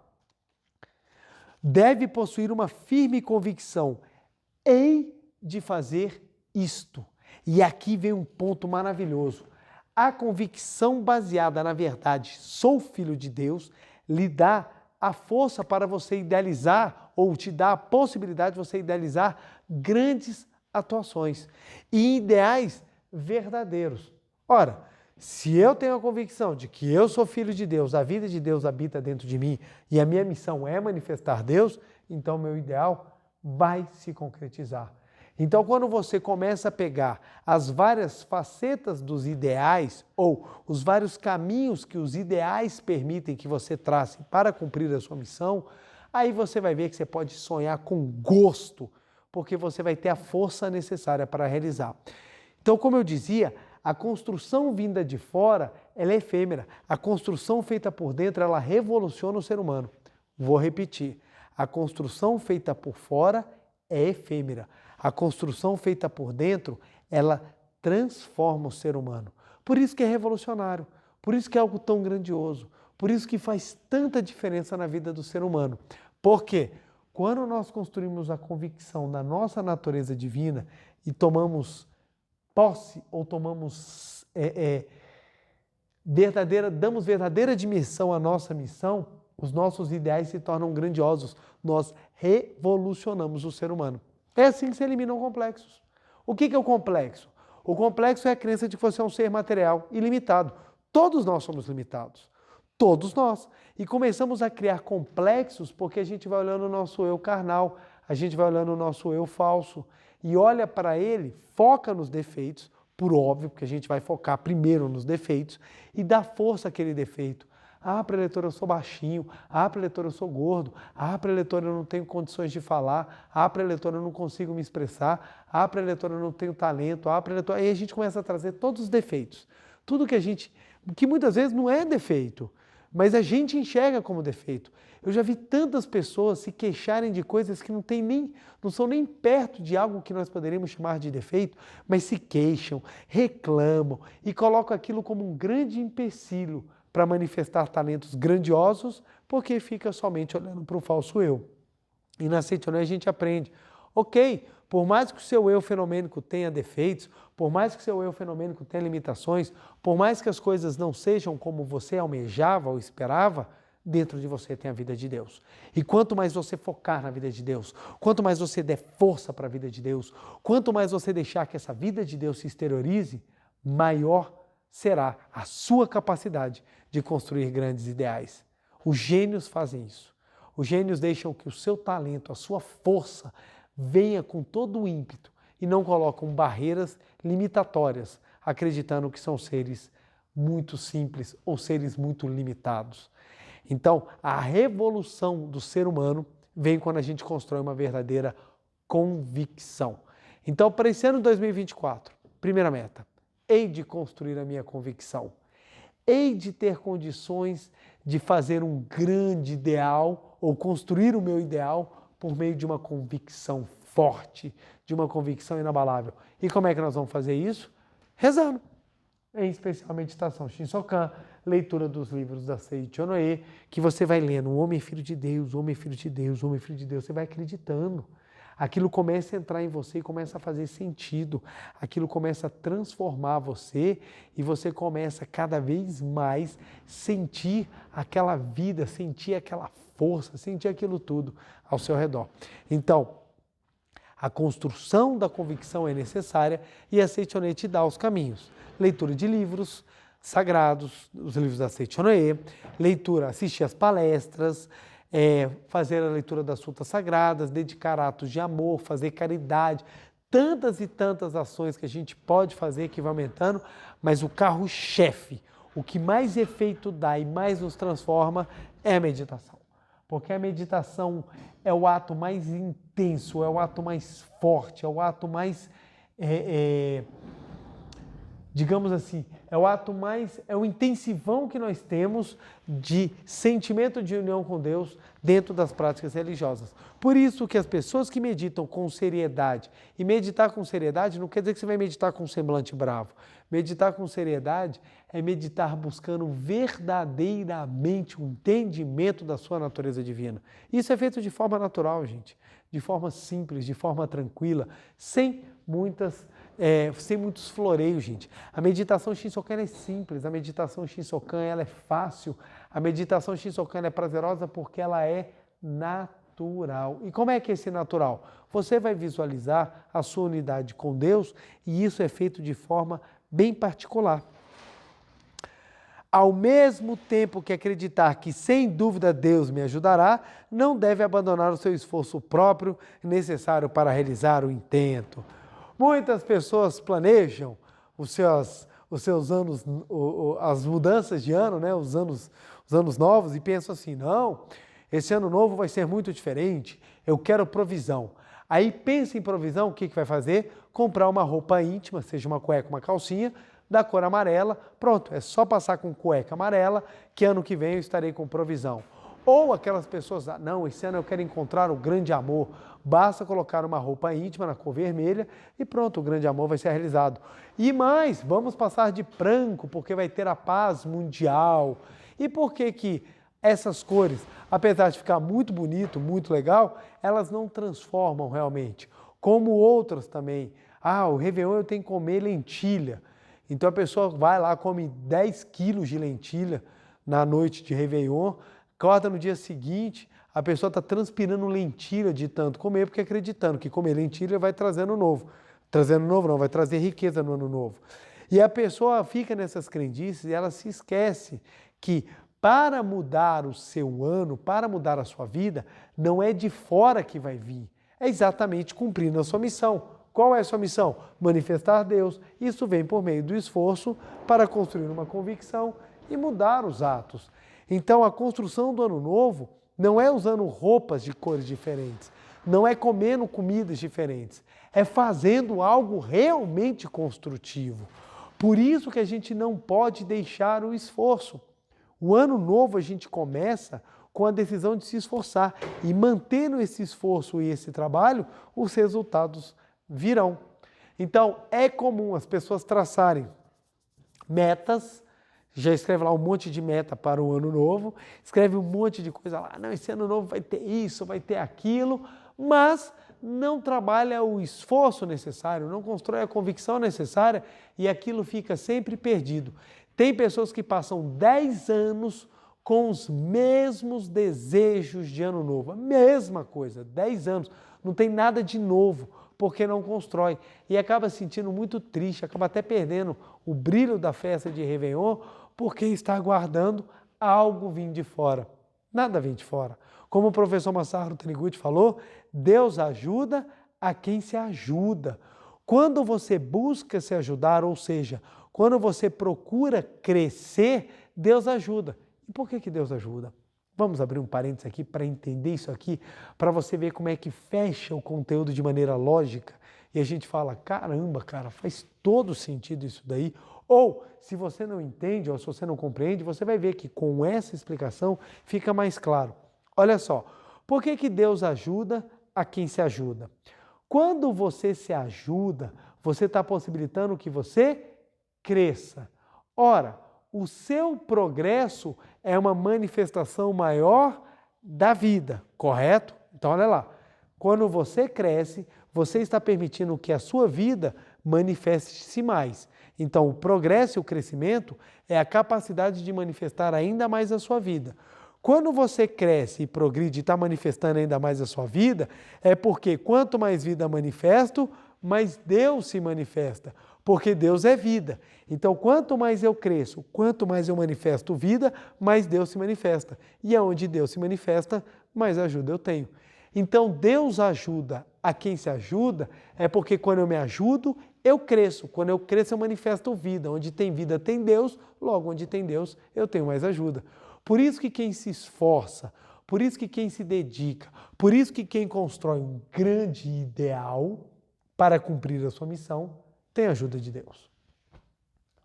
[SPEAKER 1] Deve possuir uma firme convicção. Hei de fazer isto. E aqui vem um ponto maravilhoso. A convicção baseada na verdade, sou filho de Deus, lhe dá a força para você idealizar, ou te dá a possibilidade de você idealizar grandes atuações e ideais verdadeiros. Ora, se eu tenho a convicção de que eu sou filho de Deus, a vida de Deus habita dentro de mim e a minha missão é manifestar Deus, então meu ideal vai se concretizar. Então, quando você começa a pegar as várias facetas dos ideais ou os vários caminhos que os ideais permitem que você trace para cumprir a sua missão, aí você vai ver que você pode sonhar com gosto, porque você vai ter a força necessária para realizar. Então, como eu dizia, a construção vinda de fora, ela é efêmera. A construção feita por dentro, ela revoluciona o ser humano. Vou repetir. A construção feita por fora é efêmera. A construção feita por dentro, ela transforma o ser humano. Por isso que é revolucionário. Por isso que é algo tão grandioso. Por isso que faz tanta diferença na vida do ser humano. Por quê? Quando nós construímos a convicção da nossa natureza divina e tomamos posse ou tomamos damos verdadeira dimensão à nossa missão, os nossos ideais se tornam grandiosos. Nós revolucionamos o ser humano. É assim que se eliminam complexos. O que é o complexo? O complexo é a crença de que você é um ser material ilimitado. Todos nós somos limitados. Todos nós. E começamos a criar complexos porque a gente vai olhando o nosso eu carnal, a gente vai olhando o nosso eu falso e olha para ele, foca nos defeitos, por óbvio, porque a gente vai focar primeiro nos defeitos e dá força àquele defeito. Ah, preletor, eu sou baixinho. Ah, preletor, eu sou gordo. Ah, preletor, eu não tenho condições de falar. Ah, preletor, eu não consigo me expressar. Ah, preletor, eu não tenho talento. Ah, preletor... Aí a gente começa a trazer todos os defeitos. Tudo que muitas vezes não é defeito, mas a gente enxerga como defeito. Eu já vi tantas pessoas se queixarem de coisas que não são nem perto de algo que nós poderíamos chamar de defeito, mas se queixam, reclamam e colocam aquilo como um grande empecilho para manifestar talentos grandiosos, porque fica somente olhando para o falso eu. E na Seitonoye a gente aprende, ok, por mais que o seu eu fenomênico tenha defeitos, por mais que o seu eu fenomênico tenha limitações, por mais que as coisas não sejam como você almejava ou esperava, dentro de você tem a vida de Deus. E quanto mais você focar na vida de Deus, quanto mais você der força para a vida de Deus, quanto mais você deixar que essa vida de Deus se exteriorize, maior será a sua capacidade de construir grandes ideais. Os gênios fazem isso. Os gênios deixam que o seu talento, a sua força, venha com todo o ímpeto e não colocam barreiras limitatórias, acreditando que são seres muito simples ou seres muito limitados. Então, a revolução do ser humano vem quando a gente constrói uma verdadeira convicção. Então, para esse ano 2024, primeira meta, hei de construir a minha convicção. Hei de ter condições de fazer um grande ideal ou construir o meu ideal por meio de uma convicção forte, de uma convicção inabalável. E como é que nós vamos fazer isso? Rezando. Em especial a meditação Shinsokan, leitura dos livros da Seitonoye, que você vai lendo, o homem é filho de Deus, o homem é filho de Deus, o homem é filho de Deus, você vai acreditando. Aquilo começa a entrar em você e começa a fazer sentido. Aquilo começa a transformar você e você começa cada vez mais sentir aquela vida, sentir aquela força, sentir aquilo tudo ao seu redor. Então, a construção da convicção é necessária e a Seitonoye te dá os caminhos. Leitura de livros sagrados, os livros da Seitonoye, leitura, assistir às palestras, fazer a leitura das sutas sagradas, dedicar atos de amor, fazer caridade, tantas e tantas ações que a gente pode fazer que vai aumentando, mas o carro-chefe, o que mais efeito dá e mais nos transforma é a meditação. Porque a meditação é o ato mais intenso, é o ato mais forte, é o ato mais, digamos assim, é o intensivão que nós temos de sentimento de união com Deus dentro das práticas religiosas. Por isso que as pessoas que meditam com seriedade, e meditar com seriedade não quer dizer que você vai meditar com um semblante bravo. Meditar com seriedade é meditar buscando verdadeiramente o entendimento da sua natureza divina. Isso é feito de forma natural, gente, de forma simples, de forma tranquila, sem muitos floreios, gente. A meditação Shinsokan é simples, a meditação Shinsokan ela é fácil, a meditação Shinsokan ela é prazerosa porque ela é natural. E como é que é esse natural? Você vai visualizar a sua unidade com Deus e isso é feito de forma bem particular. Ao mesmo tempo que acreditar que sem dúvida Deus me ajudará, não deve abandonar o seu esforço próprio necessário para realizar o intento. Muitas pessoas planejam os seus anos, as mudanças de ano, né? Os anos novos, e pensam assim, não, esse ano novo vai ser muito diferente, eu quero provisão. Aí pensa em provisão, o que vai fazer? Comprar uma roupa íntima, seja uma cueca, uma calcinha, da cor amarela, pronto, é só passar com cueca amarela, que ano que vem eu estarei com provisão. Ou aquelas pessoas, não, esse ano eu quero encontrar o grande amor, basta colocar uma roupa íntima na cor vermelha e pronto, o grande amor vai ser realizado. E mais, vamos passar de branco, porque vai ter a paz mundial. E por que essas cores, apesar de ficar muito bonito, muito legal, elas não transformam realmente? Como outras também. O Réveillon eu tenho que comer lentilha. Então a pessoa vai lá, come 10 quilos de lentilha na noite de Réveillon, acorda no dia seguinte, a pessoa está transpirando lentilha de tanto comer, porque acreditando que comer lentilha vai trazer ano novo. Trazendo novo não, vai trazer riqueza no ano novo. E a pessoa fica nessas crendices e ela se esquece que para mudar o seu ano, para mudar a sua vida, não é de fora que vai vir, é exatamente cumprindo a sua missão. Qual é a sua missão? Manifestar Deus. Isso vem por meio do esforço para construir uma convicção e mudar os atos. Então, a construção do ano novo não é usando roupas de cores diferentes, não é comendo comidas diferentes, é fazendo algo realmente construtivo. Por isso que a gente não pode deixar o esforço. O ano novo a gente começa com a decisão de se esforçar e mantendo esse esforço e esse trabalho, os resultados virão. Então, é comum as pessoas traçarem metas, já escreve lá um monte de meta para o ano novo, escreve um monte de coisa lá, não, esse ano novo vai ter isso, vai ter aquilo, mas não trabalha o esforço necessário, não constrói a convicção necessária e aquilo fica sempre perdido. Tem pessoas que passam 10 anos com os mesmos desejos de ano novo, a mesma coisa, 10 anos, não tem nada de novo, porque não constrói. E acaba se sentindo muito triste, acaba até perdendo o brilho da festa de Réveillon, porque está aguardando algo vir de fora. Nada vem de fora. Como o professor Masaru Taniguchi falou, Deus ajuda a quem se ajuda. Quando você busca se ajudar, ou seja, quando você procura crescer, Deus ajuda. E por que Deus ajuda? Vamos abrir um parênteses aqui para entender isso aqui, para você ver como é que fecha o conteúdo de maneira lógica e a gente fala, caramba, cara, faz todo sentido isso daí. Ou, se você não entende ou se você não compreende, você vai ver que com essa explicação fica mais claro. Olha só, por que Deus ajuda a quem se ajuda? Quando você se ajuda, você está possibilitando que você cresça. Ora, o seu progresso é uma manifestação maior da vida, correto? Então, olha lá. Quando você cresce, você está permitindo que a sua vida manifeste-se mais. Então, o progresso e o crescimento é a capacidade de manifestar ainda mais a sua vida. Quando você cresce e progride e está manifestando ainda mais a sua vida, é porque quanto mais vida manifesto, mais Deus se manifesta. Porque Deus é vida. Então, quanto mais eu cresço, quanto mais eu manifesto vida, mais Deus se manifesta. E aonde Deus se manifesta, mais ajuda eu tenho. Então, Deus ajuda a quem se ajuda, é porque quando eu me ajudo, eu cresço. Quando eu cresço, eu manifesto vida. Onde tem vida, tem Deus. Logo, onde tem Deus, eu tenho mais ajuda. Por isso que quem se esforça, por isso que quem se dedica, por isso que quem constrói um grande ideal para cumprir a sua missão, tem a ajuda de Deus.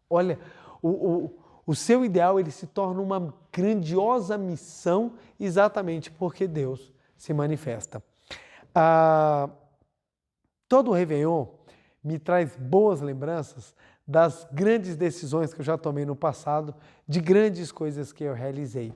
[SPEAKER 1] Olha, o seu ideal ele se torna uma grandiosa missão exatamente porque Deus se manifesta. Todo o Réveillon me traz boas lembranças das grandes decisões que eu já tomei no passado, de grandes coisas que eu realizei.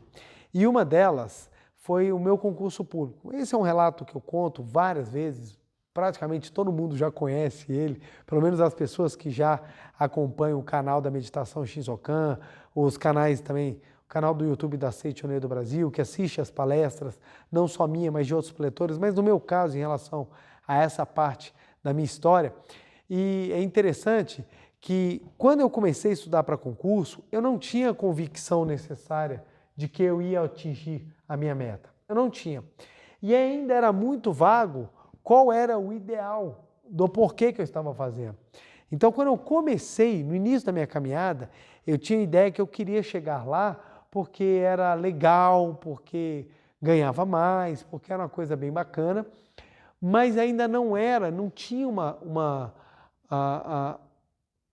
[SPEAKER 1] E uma delas foi o meu concurso público. Esse é um relato que eu conto várias vezes, praticamente todo mundo já conhece ele, pelo menos as pessoas que já acompanham o canal da Meditação Shinsokan, os canais também, o canal do YouTube da Seichoneiro do Brasil, que assiste as palestras, não só minha, mas de outros preletores, mas no meu caso, em relação a essa parte da minha história. E é interessante que quando eu comecei a estudar para concurso, eu não tinha a convicção necessária de que eu ia atingir a minha meta. Eu não tinha. E ainda era muito vago qual era o ideal do porquê que eu estava fazendo. Então, quando eu comecei, no início da minha caminhada, eu tinha a ideia que eu queria chegar lá porque era legal, porque ganhava mais, porque era uma coisa bem bacana, mas ainda não tinha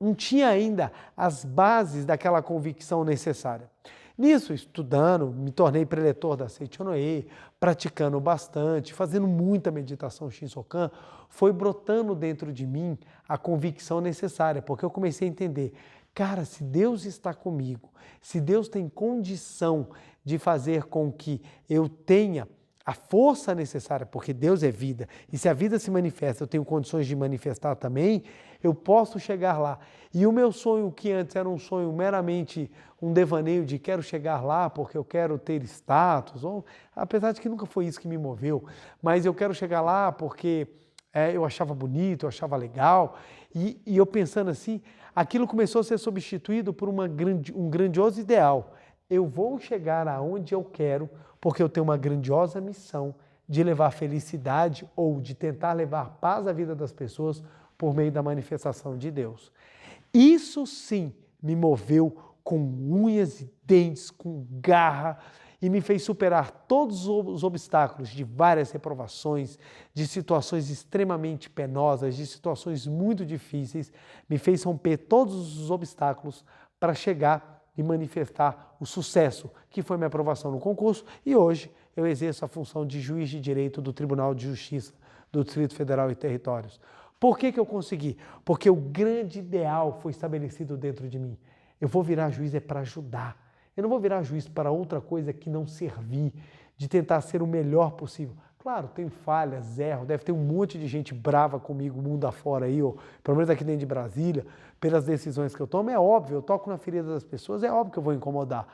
[SPEAKER 1] não tinha ainda as bases daquela convicção necessária. Nisso, estudando, me tornei preletor da Seichonoye, praticando bastante, fazendo muita meditação Shinsokan, foi brotando dentro de mim a convicção necessária, porque eu comecei a entender, cara, se Deus está comigo, se Deus tem condição de fazer com que eu tenha a força necessária, porque Deus é vida, e se a vida se manifesta, eu tenho condições de manifestar também, eu posso chegar lá. E o meu sonho, que antes era um sonho meramente um devaneio de quero chegar lá porque eu quero ter status, ou, apesar de que nunca foi isso que me moveu, mas eu quero chegar lá porque eu achava bonito, eu achava legal, e eu pensando assim, aquilo começou a ser substituído por um grandioso ideal. Eu vou chegar aonde eu quero, porque eu tenho uma grandiosa missão de levar felicidade ou de tentar levar paz à vida das pessoas por meio da manifestação de Deus. Isso sim me moveu com unhas e dentes, com garra, e me fez superar todos os obstáculos de várias reprovações, de situações extremamente penosas, de situações muito difíceis, me fez romper todos os obstáculos para chegar e manifestar o sucesso, que foi minha aprovação no concurso, e hoje eu exerço a função de juiz de direito do Tribunal de Justiça do Distrito Federal e Territórios. Por que eu consegui? Porque o grande ideal foi estabelecido dentro de mim. Eu vou virar juiz para ajudar. Eu não vou virar juiz para outra coisa que não servir, de tentar ser o melhor possível. Claro, tem falhas, erro, deve ter um monte de gente brava comigo, mundo afora aí, ou pelo menos aqui dentro de Brasília, pelas decisões que eu tomo, é óbvio, eu toco na ferida das pessoas, é óbvio que eu vou incomodar.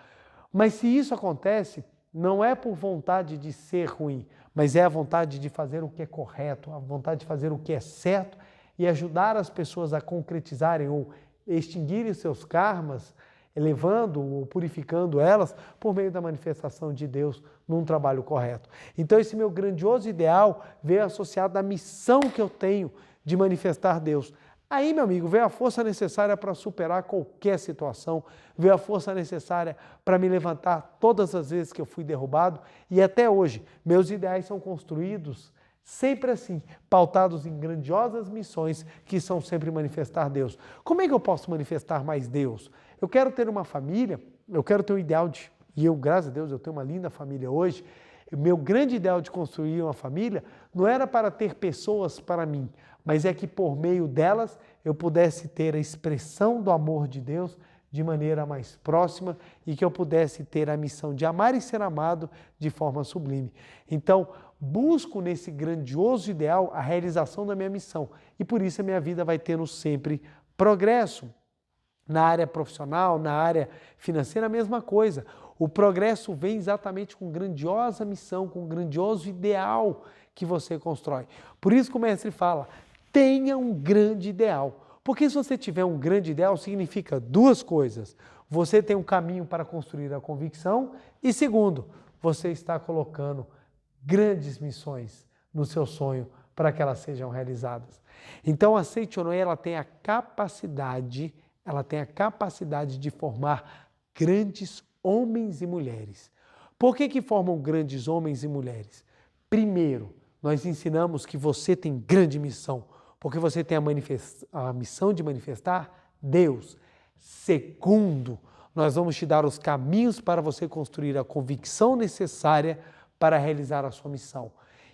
[SPEAKER 1] Mas se isso acontece, não é por vontade de ser ruim, mas é a vontade de fazer o que é correto, a vontade de fazer o que é certo e ajudar as pessoas a concretizarem ou extinguirem seus karmas, elevando ou purificando elas por meio da manifestação de Deus num trabalho correto. Então esse meu grandioso ideal veio associado à missão que eu tenho de manifestar Deus. Aí, meu amigo, veio a força necessária para superar qualquer situação, veio a força necessária para me levantar todas as vezes que eu fui derrubado e até hoje meus ideais são construídos sempre assim, pautados em grandiosas missões que são sempre manifestar Deus. Como é que eu posso manifestar mais Deus? Eu quero ter uma família, eu quero ter um ideal e eu, graças a Deus, eu tenho uma linda família hoje. O meu grande ideal de construir uma família não era para ter pessoas para mim, mas é que por meio delas eu pudesse ter a expressão do amor de Deus de maneira mais próxima e que eu pudesse ter a missão de amar e ser amado de forma sublime. Então, busco nesse grandioso ideal a realização da minha missão e por isso a minha vida vai tendo sempre progresso. Na área profissional, na área financeira, a mesma coisa. O progresso vem exatamente com grandiosa missão, com grandioso ideal que você constrói. Por isso que o mestre fala, tenha um grande ideal. Porque se você tiver um grande ideal, significa duas coisas. Você tem um caminho para construir a convicção e segundo, você está colocando grandes missões no seu sonho para que elas sejam realizadas. Então a Seichonoye, ela tem a capacidade de formar grandes homens e mulheres. Por que formam grandes homens e mulheres? Primeiro, nós ensinamos que você tem grande missão, porque você tem a missão de manifestar Deus. Segundo, nós vamos te dar os caminhos para você construir a convicção necessária para realizar a sua missão.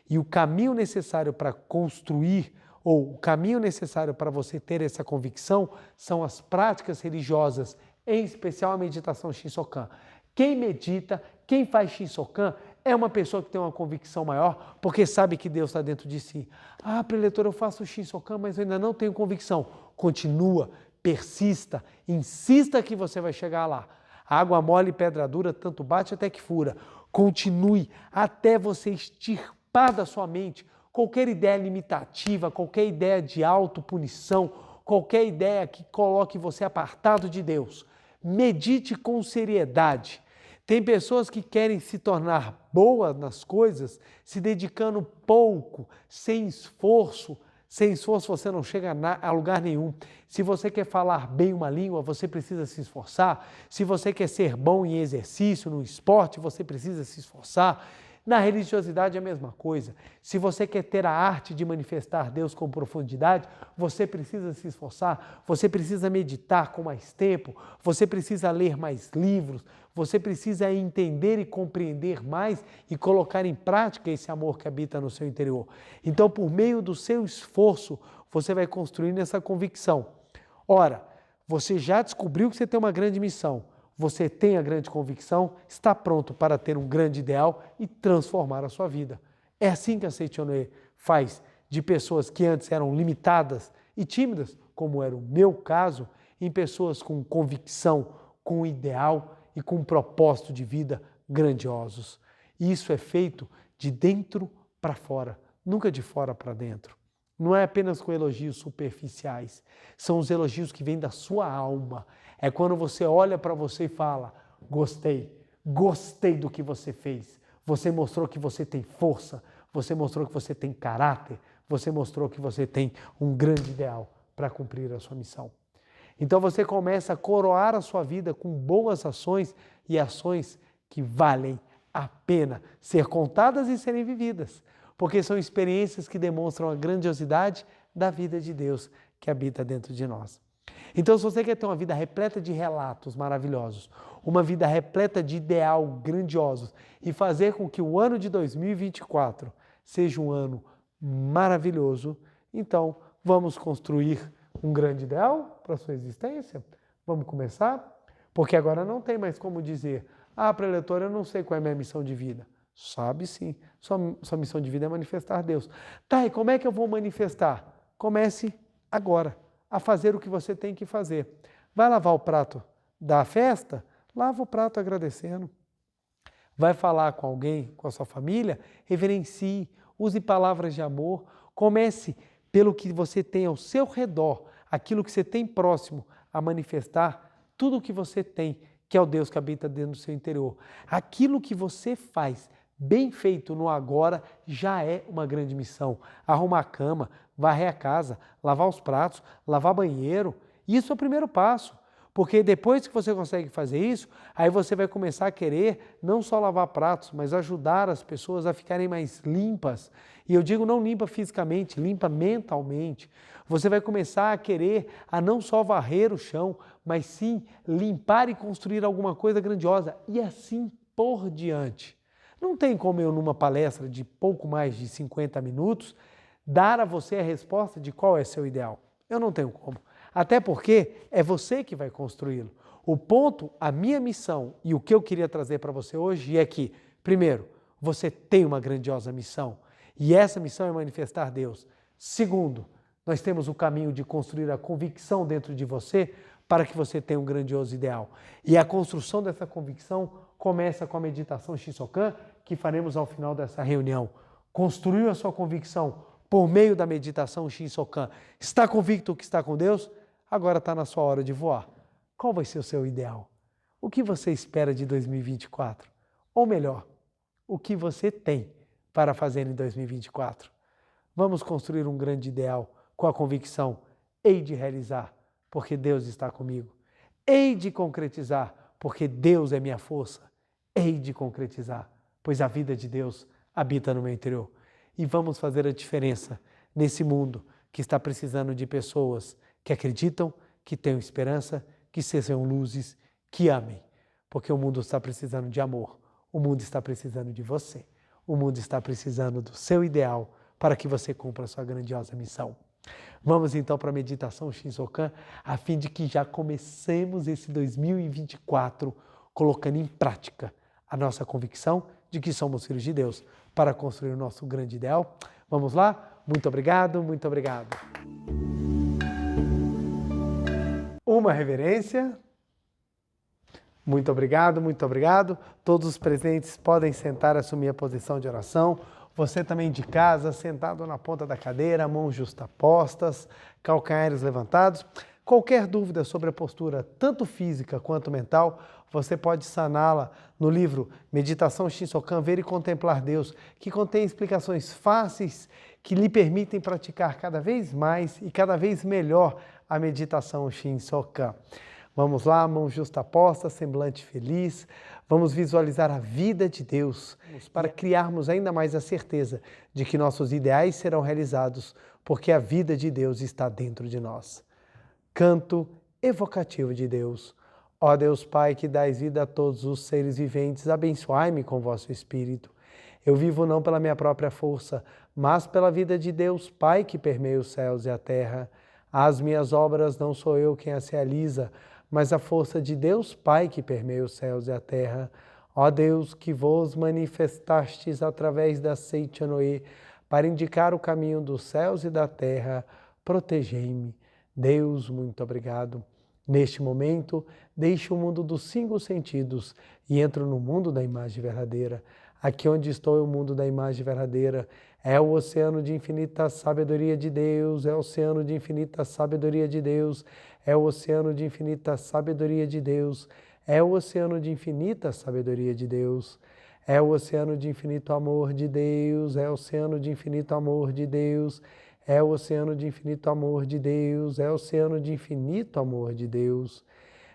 [SPEAKER 1] E o caminho necessário para construir ou o caminho necessário para você ter essa convicção são as práticas religiosas, em especial a meditação Shinsokan. Quem medita, quem faz Shinsokan, é uma pessoa que tem uma convicção maior, porque sabe que Deus está dentro de si. Ah, preletor, eu faço Shinsokan, mas eu ainda não tenho convicção. Continua, persista, insista que você vai chegar lá. Água mole e pedra dura, tanto bate até que fura. Continue até você extirpar da sua mente qualquer ideia limitativa, qualquer ideia de autopunição, qualquer ideia que coloque você apartado de Deus. Medite com seriedade. Tem pessoas que querem se tornar boas nas coisas, se dedicando pouco, sem esforço. Sem esforço você não chega a lugar nenhum. Se você quer falar bem uma língua, você precisa se esforçar. Se você quer ser bom em exercício, no esporte, você precisa se esforçar. Na religiosidade é a mesma coisa. Se você quer ter a arte de manifestar Deus com profundidade, você precisa se esforçar, você precisa meditar com mais tempo, você precisa ler mais livros, você precisa entender e compreender mais e colocar em prática esse amor que habita no seu interior. Então, por meio do seu esforço, você vai construindo essa convicção. Ora, você já descobriu que você tem uma grande missão. Você tem a grande convicção, está pronto para ter um grande ideal e transformar a sua vida. É assim que a Seitonê faz de pessoas que antes eram limitadas e tímidas, como era o meu caso, em pessoas com convicção, com ideal e com propósito de vida grandiosos. E isso é feito de dentro para fora, nunca de fora para dentro. Não é apenas com elogios superficiais, são os elogios que vêm da sua alma. É quando você olha para você e fala, gostei do que você fez. Você mostrou que você tem força, você mostrou que você tem caráter, você mostrou que você tem um grande ideal para cumprir a sua missão. Então você começa a coroar a sua vida com boas ações e ações que valem a pena ser contadas e serem vividas. Porque são experiências que demonstram a grandiosidade da vida de Deus que habita dentro de nós. Então, se você quer ter uma vida repleta de relatos maravilhosos, uma vida repleta de ideal grandiosos e fazer com que o ano de 2024 seja um ano maravilhoso, então vamos construir um grande ideal para a sua existência? Vamos começar? Porque agora não tem mais como dizer, preletor, eu não sei qual é a minha missão de vida. Sabe sim, sua missão de vida é manifestar Deus. Tá, e como é que eu vou manifestar? Comece agora a fazer o que você tem que fazer. Vai lavar o prato da festa? Lava o prato agradecendo. Vai falar com alguém, com a sua família? Reverencie, use palavras de amor. Comece pelo que você tem ao seu redor, aquilo que você tem próximo, a manifestar tudo o que você tem, que é o Deus que habita dentro do seu interior. Aquilo que você faz bem feito no agora já é uma grande missão. Arrumar a cama, varrer a casa, lavar os pratos, lavar banheiro, isso é o primeiro passo. Porque depois que você consegue fazer isso, aí você vai começar a querer não só lavar pratos, mas ajudar as pessoas a ficarem mais limpas. E eu digo não limpa fisicamente, limpa mentalmente. Você vai começar a querer a não só varrer o chão, mas sim limpar e construir alguma coisa grandiosa. E assim por diante. Não tem como eu, numa palestra de pouco mais de 50 minutos, dar a você a resposta de qual é seu ideal. Eu não tenho como. Até porque é você que vai construí-lo. O ponto, a minha missão e o que eu queria trazer para você hoje é que, primeiro, você tem uma grandiosa missão e essa missão é manifestar Deus. Segundo, nós temos o caminho de construir a convicção dentro de você para que você tenha um grandioso ideal. E a construção dessa convicção começa com a meditação Shinsokan que faremos ao final dessa reunião. Construiu a sua convicção por meio da meditação Shinsokan. Está convicto que está com Deus? Agora está na sua hora de voar. Qual vai ser o seu ideal? O que você espera de 2024? Ou melhor, o que você tem para fazer em 2024? Vamos construir um grande ideal com a convicção, hei de realizar, porque Deus está comigo. Hei de concretizar, porque Deus é minha força. Hei de concretizar, pois a vida de Deus habita no meu interior. E vamos fazer a diferença nesse mundo que está precisando de pessoas que acreditam, que tenham esperança, que sejam luzes, que amem. Porque o mundo está precisando de amor, o mundo está precisando de você, o mundo está precisando do seu ideal para que você cumpra a sua grandiosa missão. Vamos então para a meditação Shinsokan, a fim de que já comecemos esse 2024 colocando em prática a nossa convicção de que somos filhos de Deus para construir o nosso grande ideal. Vamos lá? Muito obrigado, muito obrigado. Uma reverência. Muito obrigado, muito obrigado. Todos os presentes podem sentar e assumir a posição de oração. Você também de casa, sentado na ponta da cadeira, mãos justapostas, calcanhares levantados. Qualquer dúvida sobre a postura, tanto física quanto mental, você pode saná-la no livro Meditação Shinsokan, Ver e Contemplar Deus, que contém explicações fáceis que lhe permitem praticar cada vez mais e cada vez melhor a meditação Shinsokan. Vamos lá, mãos justapostas, semblante feliz. Vamos visualizar a vida de Deus para criarmos ainda mais a certeza de que nossos ideais serão realizados, porque a vida de Deus está dentro de nós. Canto evocativo de Deus. Ó Deus Pai, que dais vida a todos os seres viventes, abençoai-me com vosso Espírito. Eu vivo não pela minha própria força, mas pela vida de Deus Pai que permeia os céus e a terra. As minhas obras não sou eu quem as realiza, mas a força de Deus Pai que permeia os céus e a terra. Ó Deus, que vos manifestastes através da seite Noé, para indicar o caminho dos céus e da terra, protegei-me. Deus, muito obrigado. Neste momento, deixo o mundo dos 5 sentidos e entro no mundo da imagem verdadeira. Aqui onde estou é o mundo da imagem verdadeira. É o oceano de infinita sabedoria de Deus, é o oceano de infinita sabedoria de Deus, é o oceano de infinita sabedoria de Deus, é o oceano de infinita sabedoria de Deus, é o oceano de infinito amor de Deus, é o oceano de infinito amor de Deus, é o oceano de infinito amor de Deus, é o oceano de infinito amor de Deus,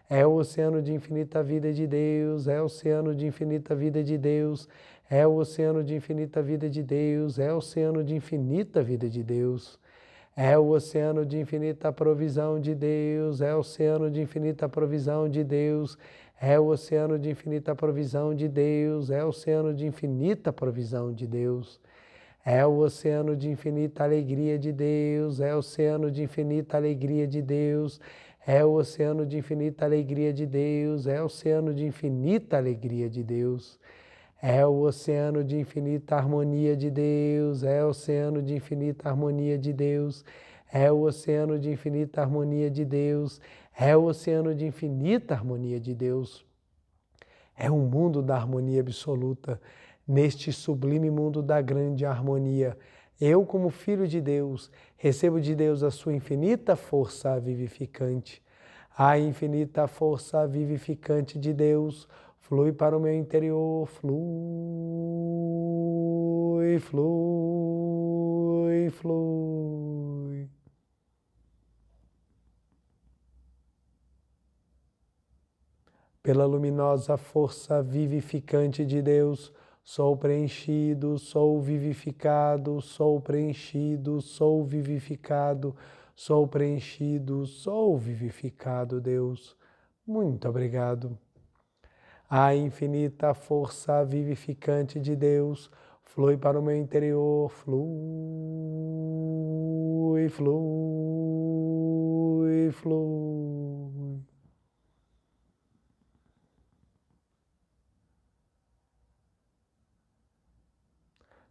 [SPEAKER 1] é o oceano de infinita vida de Deus, é o oceano de infinita vida de Deus, é o oceano de infinita vida de Deus, é o oceano de infinita vida de Deus, é o oceano de infinita provisão de Deus, é o oceano de infinita provisão de Deus, é o oceano de infinita provisão de Deus, é o oceano de infinita provisão de Deus. É o oceano de infinita alegria de Deus, é o oceano de infinita alegria de Deus, é o oceano de infinita alegria de Deus, é o oceano de infinita alegria de Deus. É o oceano de infinita harmonia de Deus, é o oceano de infinita harmonia de Deus, é o oceano de infinita harmonia de Deus, é o oceano de infinita harmonia de Deus. É um mundo da harmonia absoluta, neste sublime mundo da grande harmonia. Eu, como filho de Deus, recebo de Deus a sua infinita força vivificante. A infinita força vivificante de Deus flui para o meu interior, flui, flui, flui. Pela luminosa força vivificante de Deus, sou preenchido, sou vivificado, sou preenchido, sou vivificado, sou preenchido, sou vivificado, Deus. Muito obrigado. A infinita força vivificante de Deus flui para o meu interior, flui, flui, flui.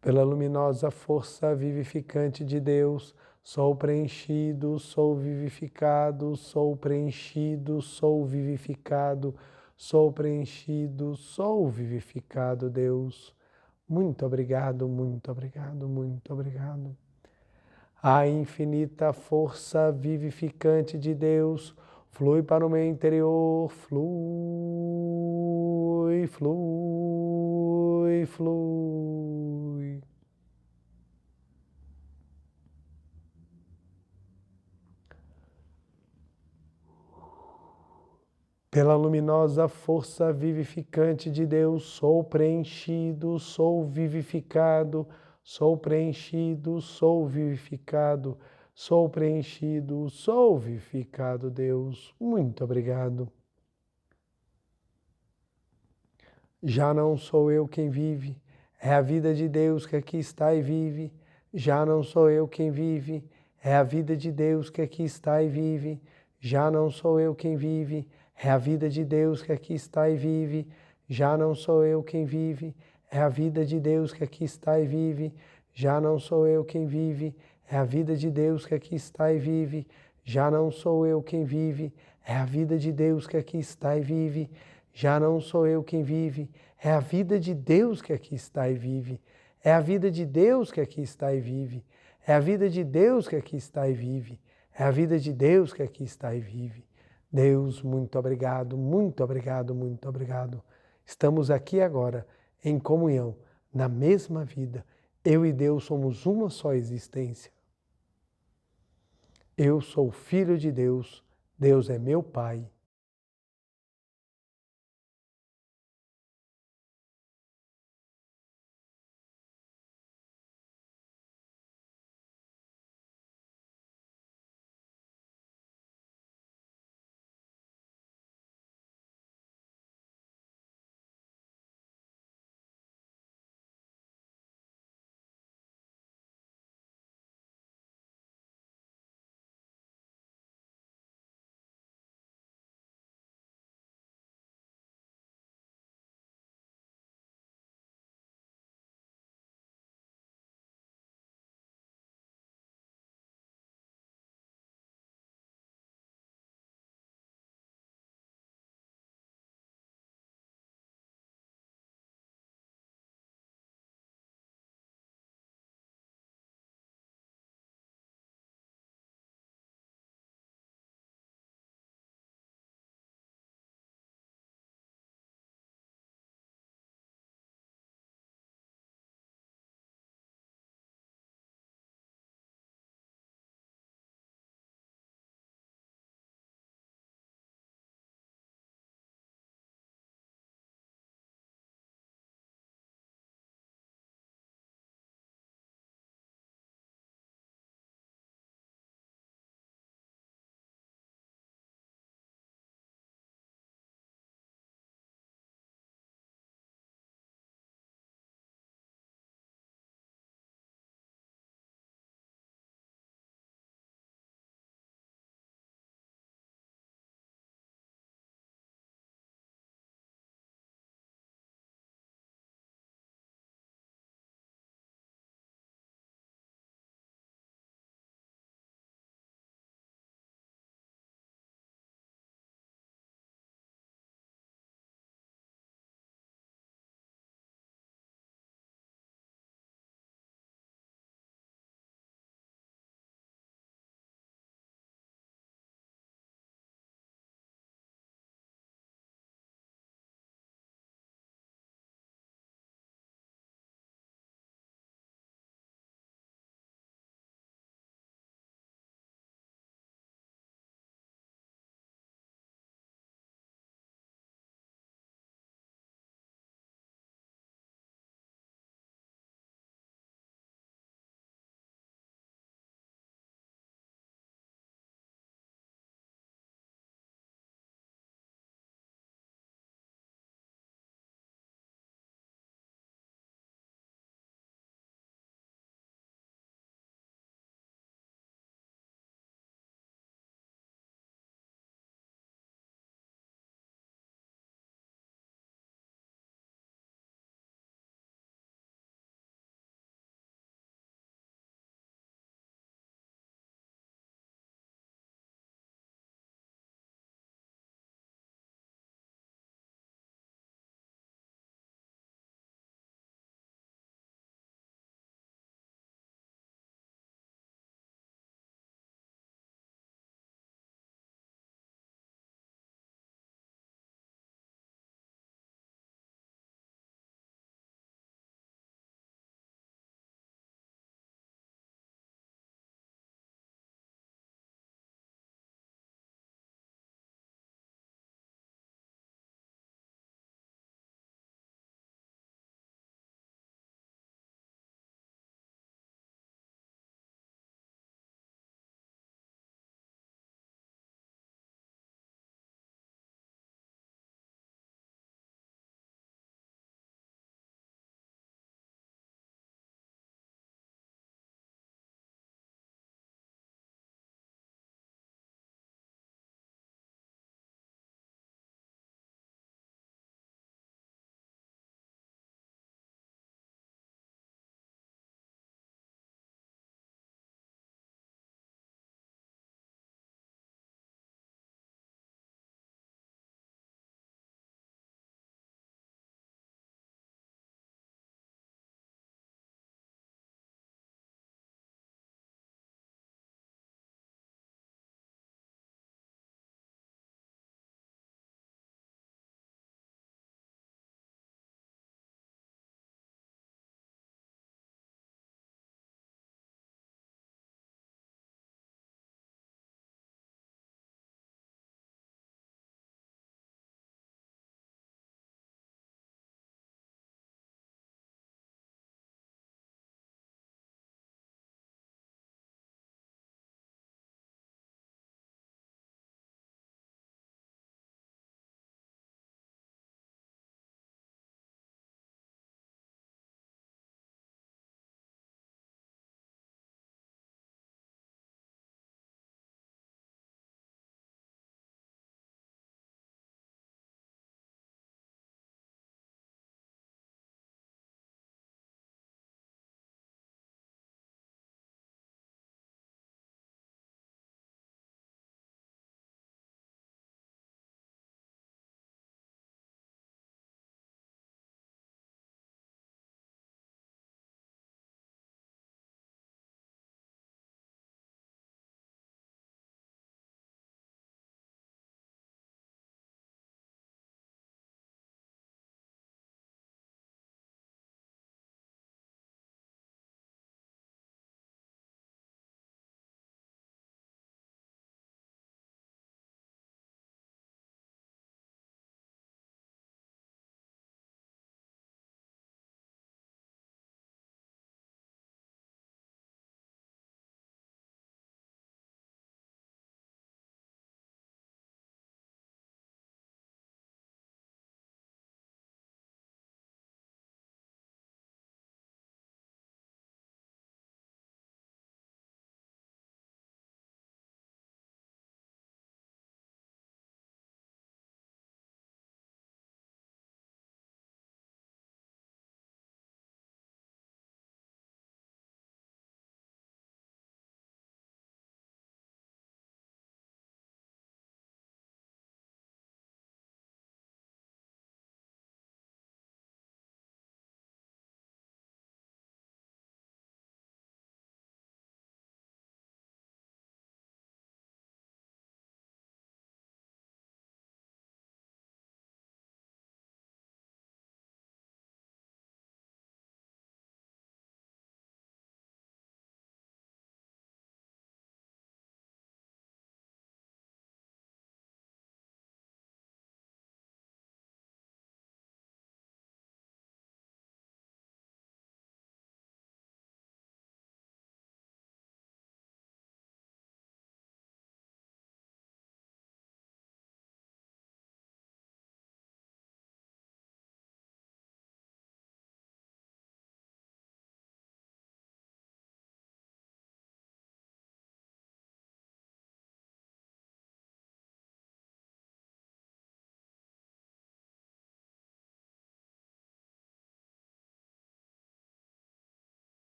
[SPEAKER 1] Pela luminosa força vivificante de Deus, sou preenchido, sou vivificado, sou preenchido, sou vivificado, sou preenchido, sou vivificado, Deus. Muito obrigado, muito obrigado, muito obrigado. A infinita força vivificante de Deus flui para o meu interior, flui, flui, flui. Pela luminosa força vivificante de Deus, sou preenchido, sou vivificado, sou preenchido, sou vivificado, sou preenchido, sou vivificado, Deus. Muito obrigado. Já não sou eu quem vive, é a vida de Deus que aqui está e vive. Já não sou eu quem vive, é a vida de Deus que aqui está e vive. Já não sou eu quem vive, é a vida de Deus que aqui está e vive. Já não sou eu quem vive, é a vida de Deus que aqui está e vive. Já não sou eu quem vive, é a vida de Deus que aqui está e vive. Já não sou eu quem vive, é a vida de Deus que aqui está e vive. Já não sou eu quem vive, é a vida de Deus que aqui está e vive. É a vida de Deus que aqui está e vive. É a vida de Deus que aqui está e vive. É a vida de Deus que aqui está e vive. Deus, muito obrigado, muito obrigado, muito obrigado. Estamos aqui agora em comunhão, na mesma vida. Eu e Deus somos uma só existência. Eu sou filho de Deus, Deus é meu Pai.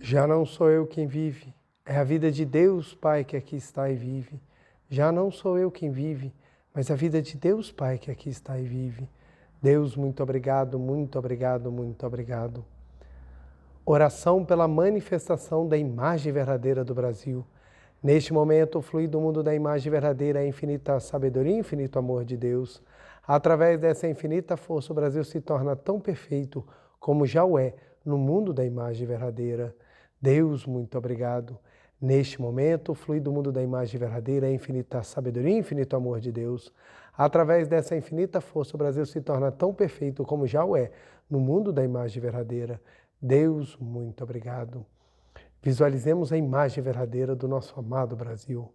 [SPEAKER 1] Já não sou eu quem vive, é a vida de Deus, Pai, que aqui está e vive. Já não sou eu quem vive, mas a vida de Deus, Pai, que aqui está e vive. Deus, muito obrigado, muito obrigado, muito obrigado. Oração pela manifestação da imagem verdadeira do Brasil. Neste momento, flui do mundo da imagem verdadeira a infinita sabedoria e infinito amor de Deus. Através dessa infinita força, o Brasil se torna tão perfeito como já o é no mundo da imagem verdadeira. Deus, muito obrigado. Neste momento, flui do mundo da imagem verdadeira a infinita sabedoria e infinito amor de Deus. Através dessa infinita força, o Brasil se torna tão perfeito como já o é no mundo da imagem verdadeira. Deus, muito obrigado. Visualizemos a imagem verdadeira do nosso amado Brasil.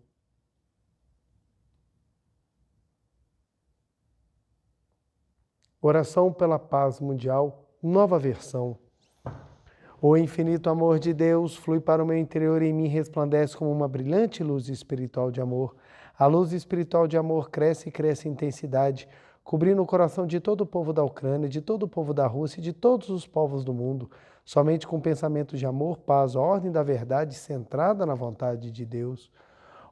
[SPEAKER 1] Oração pela paz mundial, nova versão. O infinito amor de Deus flui para o meu interior e em mim resplandece como uma brilhante luz espiritual de amor. A luz espiritual de amor cresce e cresce em intensidade, cobrindo o coração de todo o povo da Ucrânia, de todo o povo da Rússia e de todos os povos do mundo. Somente com pensamentos de amor, paz, ordem da verdade centrada na vontade de Deus.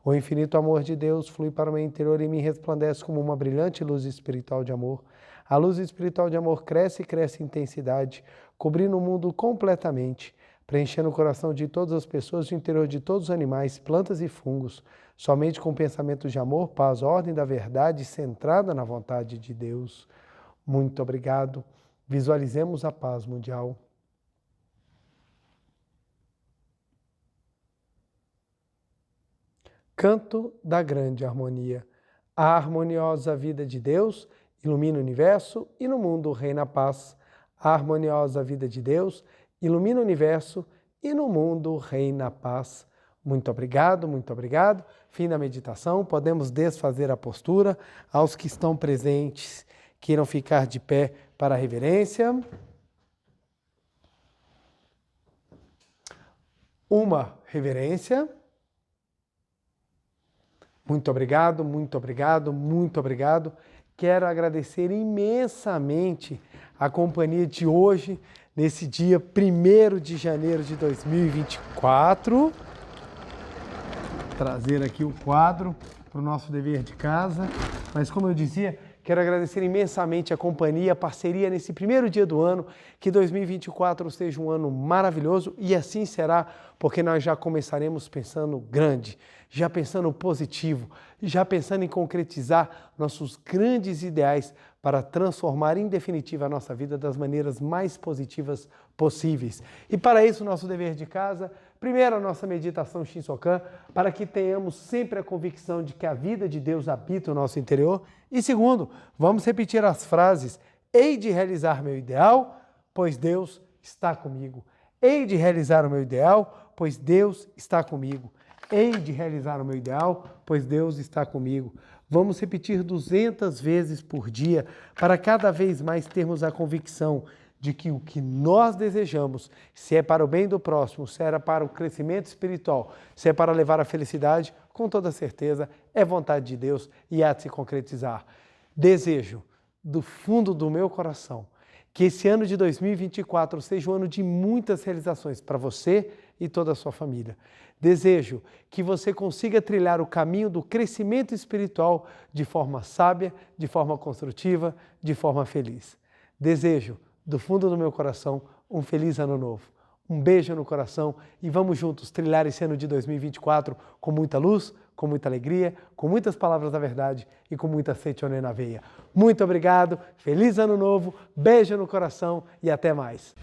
[SPEAKER 1] O infinito amor de Deus flui para o meu interior e me resplandece como uma brilhante luz espiritual de amor. A luz espiritual de amor cresce e cresce em intensidade, cobrindo o mundo completamente, preenchendo o coração de todas as pessoas, o interior de todos os animais, plantas e fungos. Somente com pensamentos de amor, paz, ordem da verdade centrada na vontade de Deus. Muito obrigado. Visualizemos a paz mundial. Canto da grande harmonia. A harmoniosa vida de Deus ilumina o universo e no mundo reina a paz. A harmoniosa vida de Deus ilumina o universo e no mundo reina a paz. Muito obrigado, muito obrigado. Fim da meditação, podemos desfazer a postura. Aos que estão presentes, queiram ficar de pé para a reverência. Uma reverência. Muito obrigado, muito obrigado, muito obrigado. Quero agradecer imensamente a companhia de hoje, nesse dia 1º de janeiro de 2024. Trazer aqui o quadro para o nosso dever de casa. Mas como eu dizia, quero agradecer imensamente a companhia, a parceria nesse 1º dia do ano. Que 2024 seja um ano maravilhoso e assim será, porque nós já começaremos pensando grande, já pensando positivo, já pensando em concretizar nossos grandes ideais para transformar em definitiva a nossa vida das maneiras mais positivas possíveis. E para isso, nosso dever de casa, primeiro a nossa meditação Shinsokan, para que tenhamos sempre a convicção de que a vida de Deus habita o nosso interior. E segundo, vamos repetir as frases: hei de realizar meu ideal, pois Deus está comigo. Hei de realizar o meu ideal, pois Deus está comigo. Hei de realizar o meu ideal, pois Deus está comigo. Vamos repetir 200 vezes por dia, para cada vez mais termos a convicção de que o que nós desejamos, se é para o bem do próximo, se é para o crescimento espiritual, se é para levar a felicidade, com toda certeza é vontade de Deus e há de se concretizar. Desejo, do fundo do meu coração, que esse ano de 2024 seja um ano de muitas realizações para você e toda a sua família. Desejo que você consiga trilhar o caminho do crescimento espiritual de forma sábia, de forma construtiva, de forma feliz. Desejo, do fundo do meu coração, um feliz ano novo. Um beijo no coração e vamos juntos trilhar esse ano de 2024 com muita luz, com muita alegria, com muitas palavras da verdade e com muita seitione na veia. Muito obrigado, feliz ano novo, beijo no coração e até mais.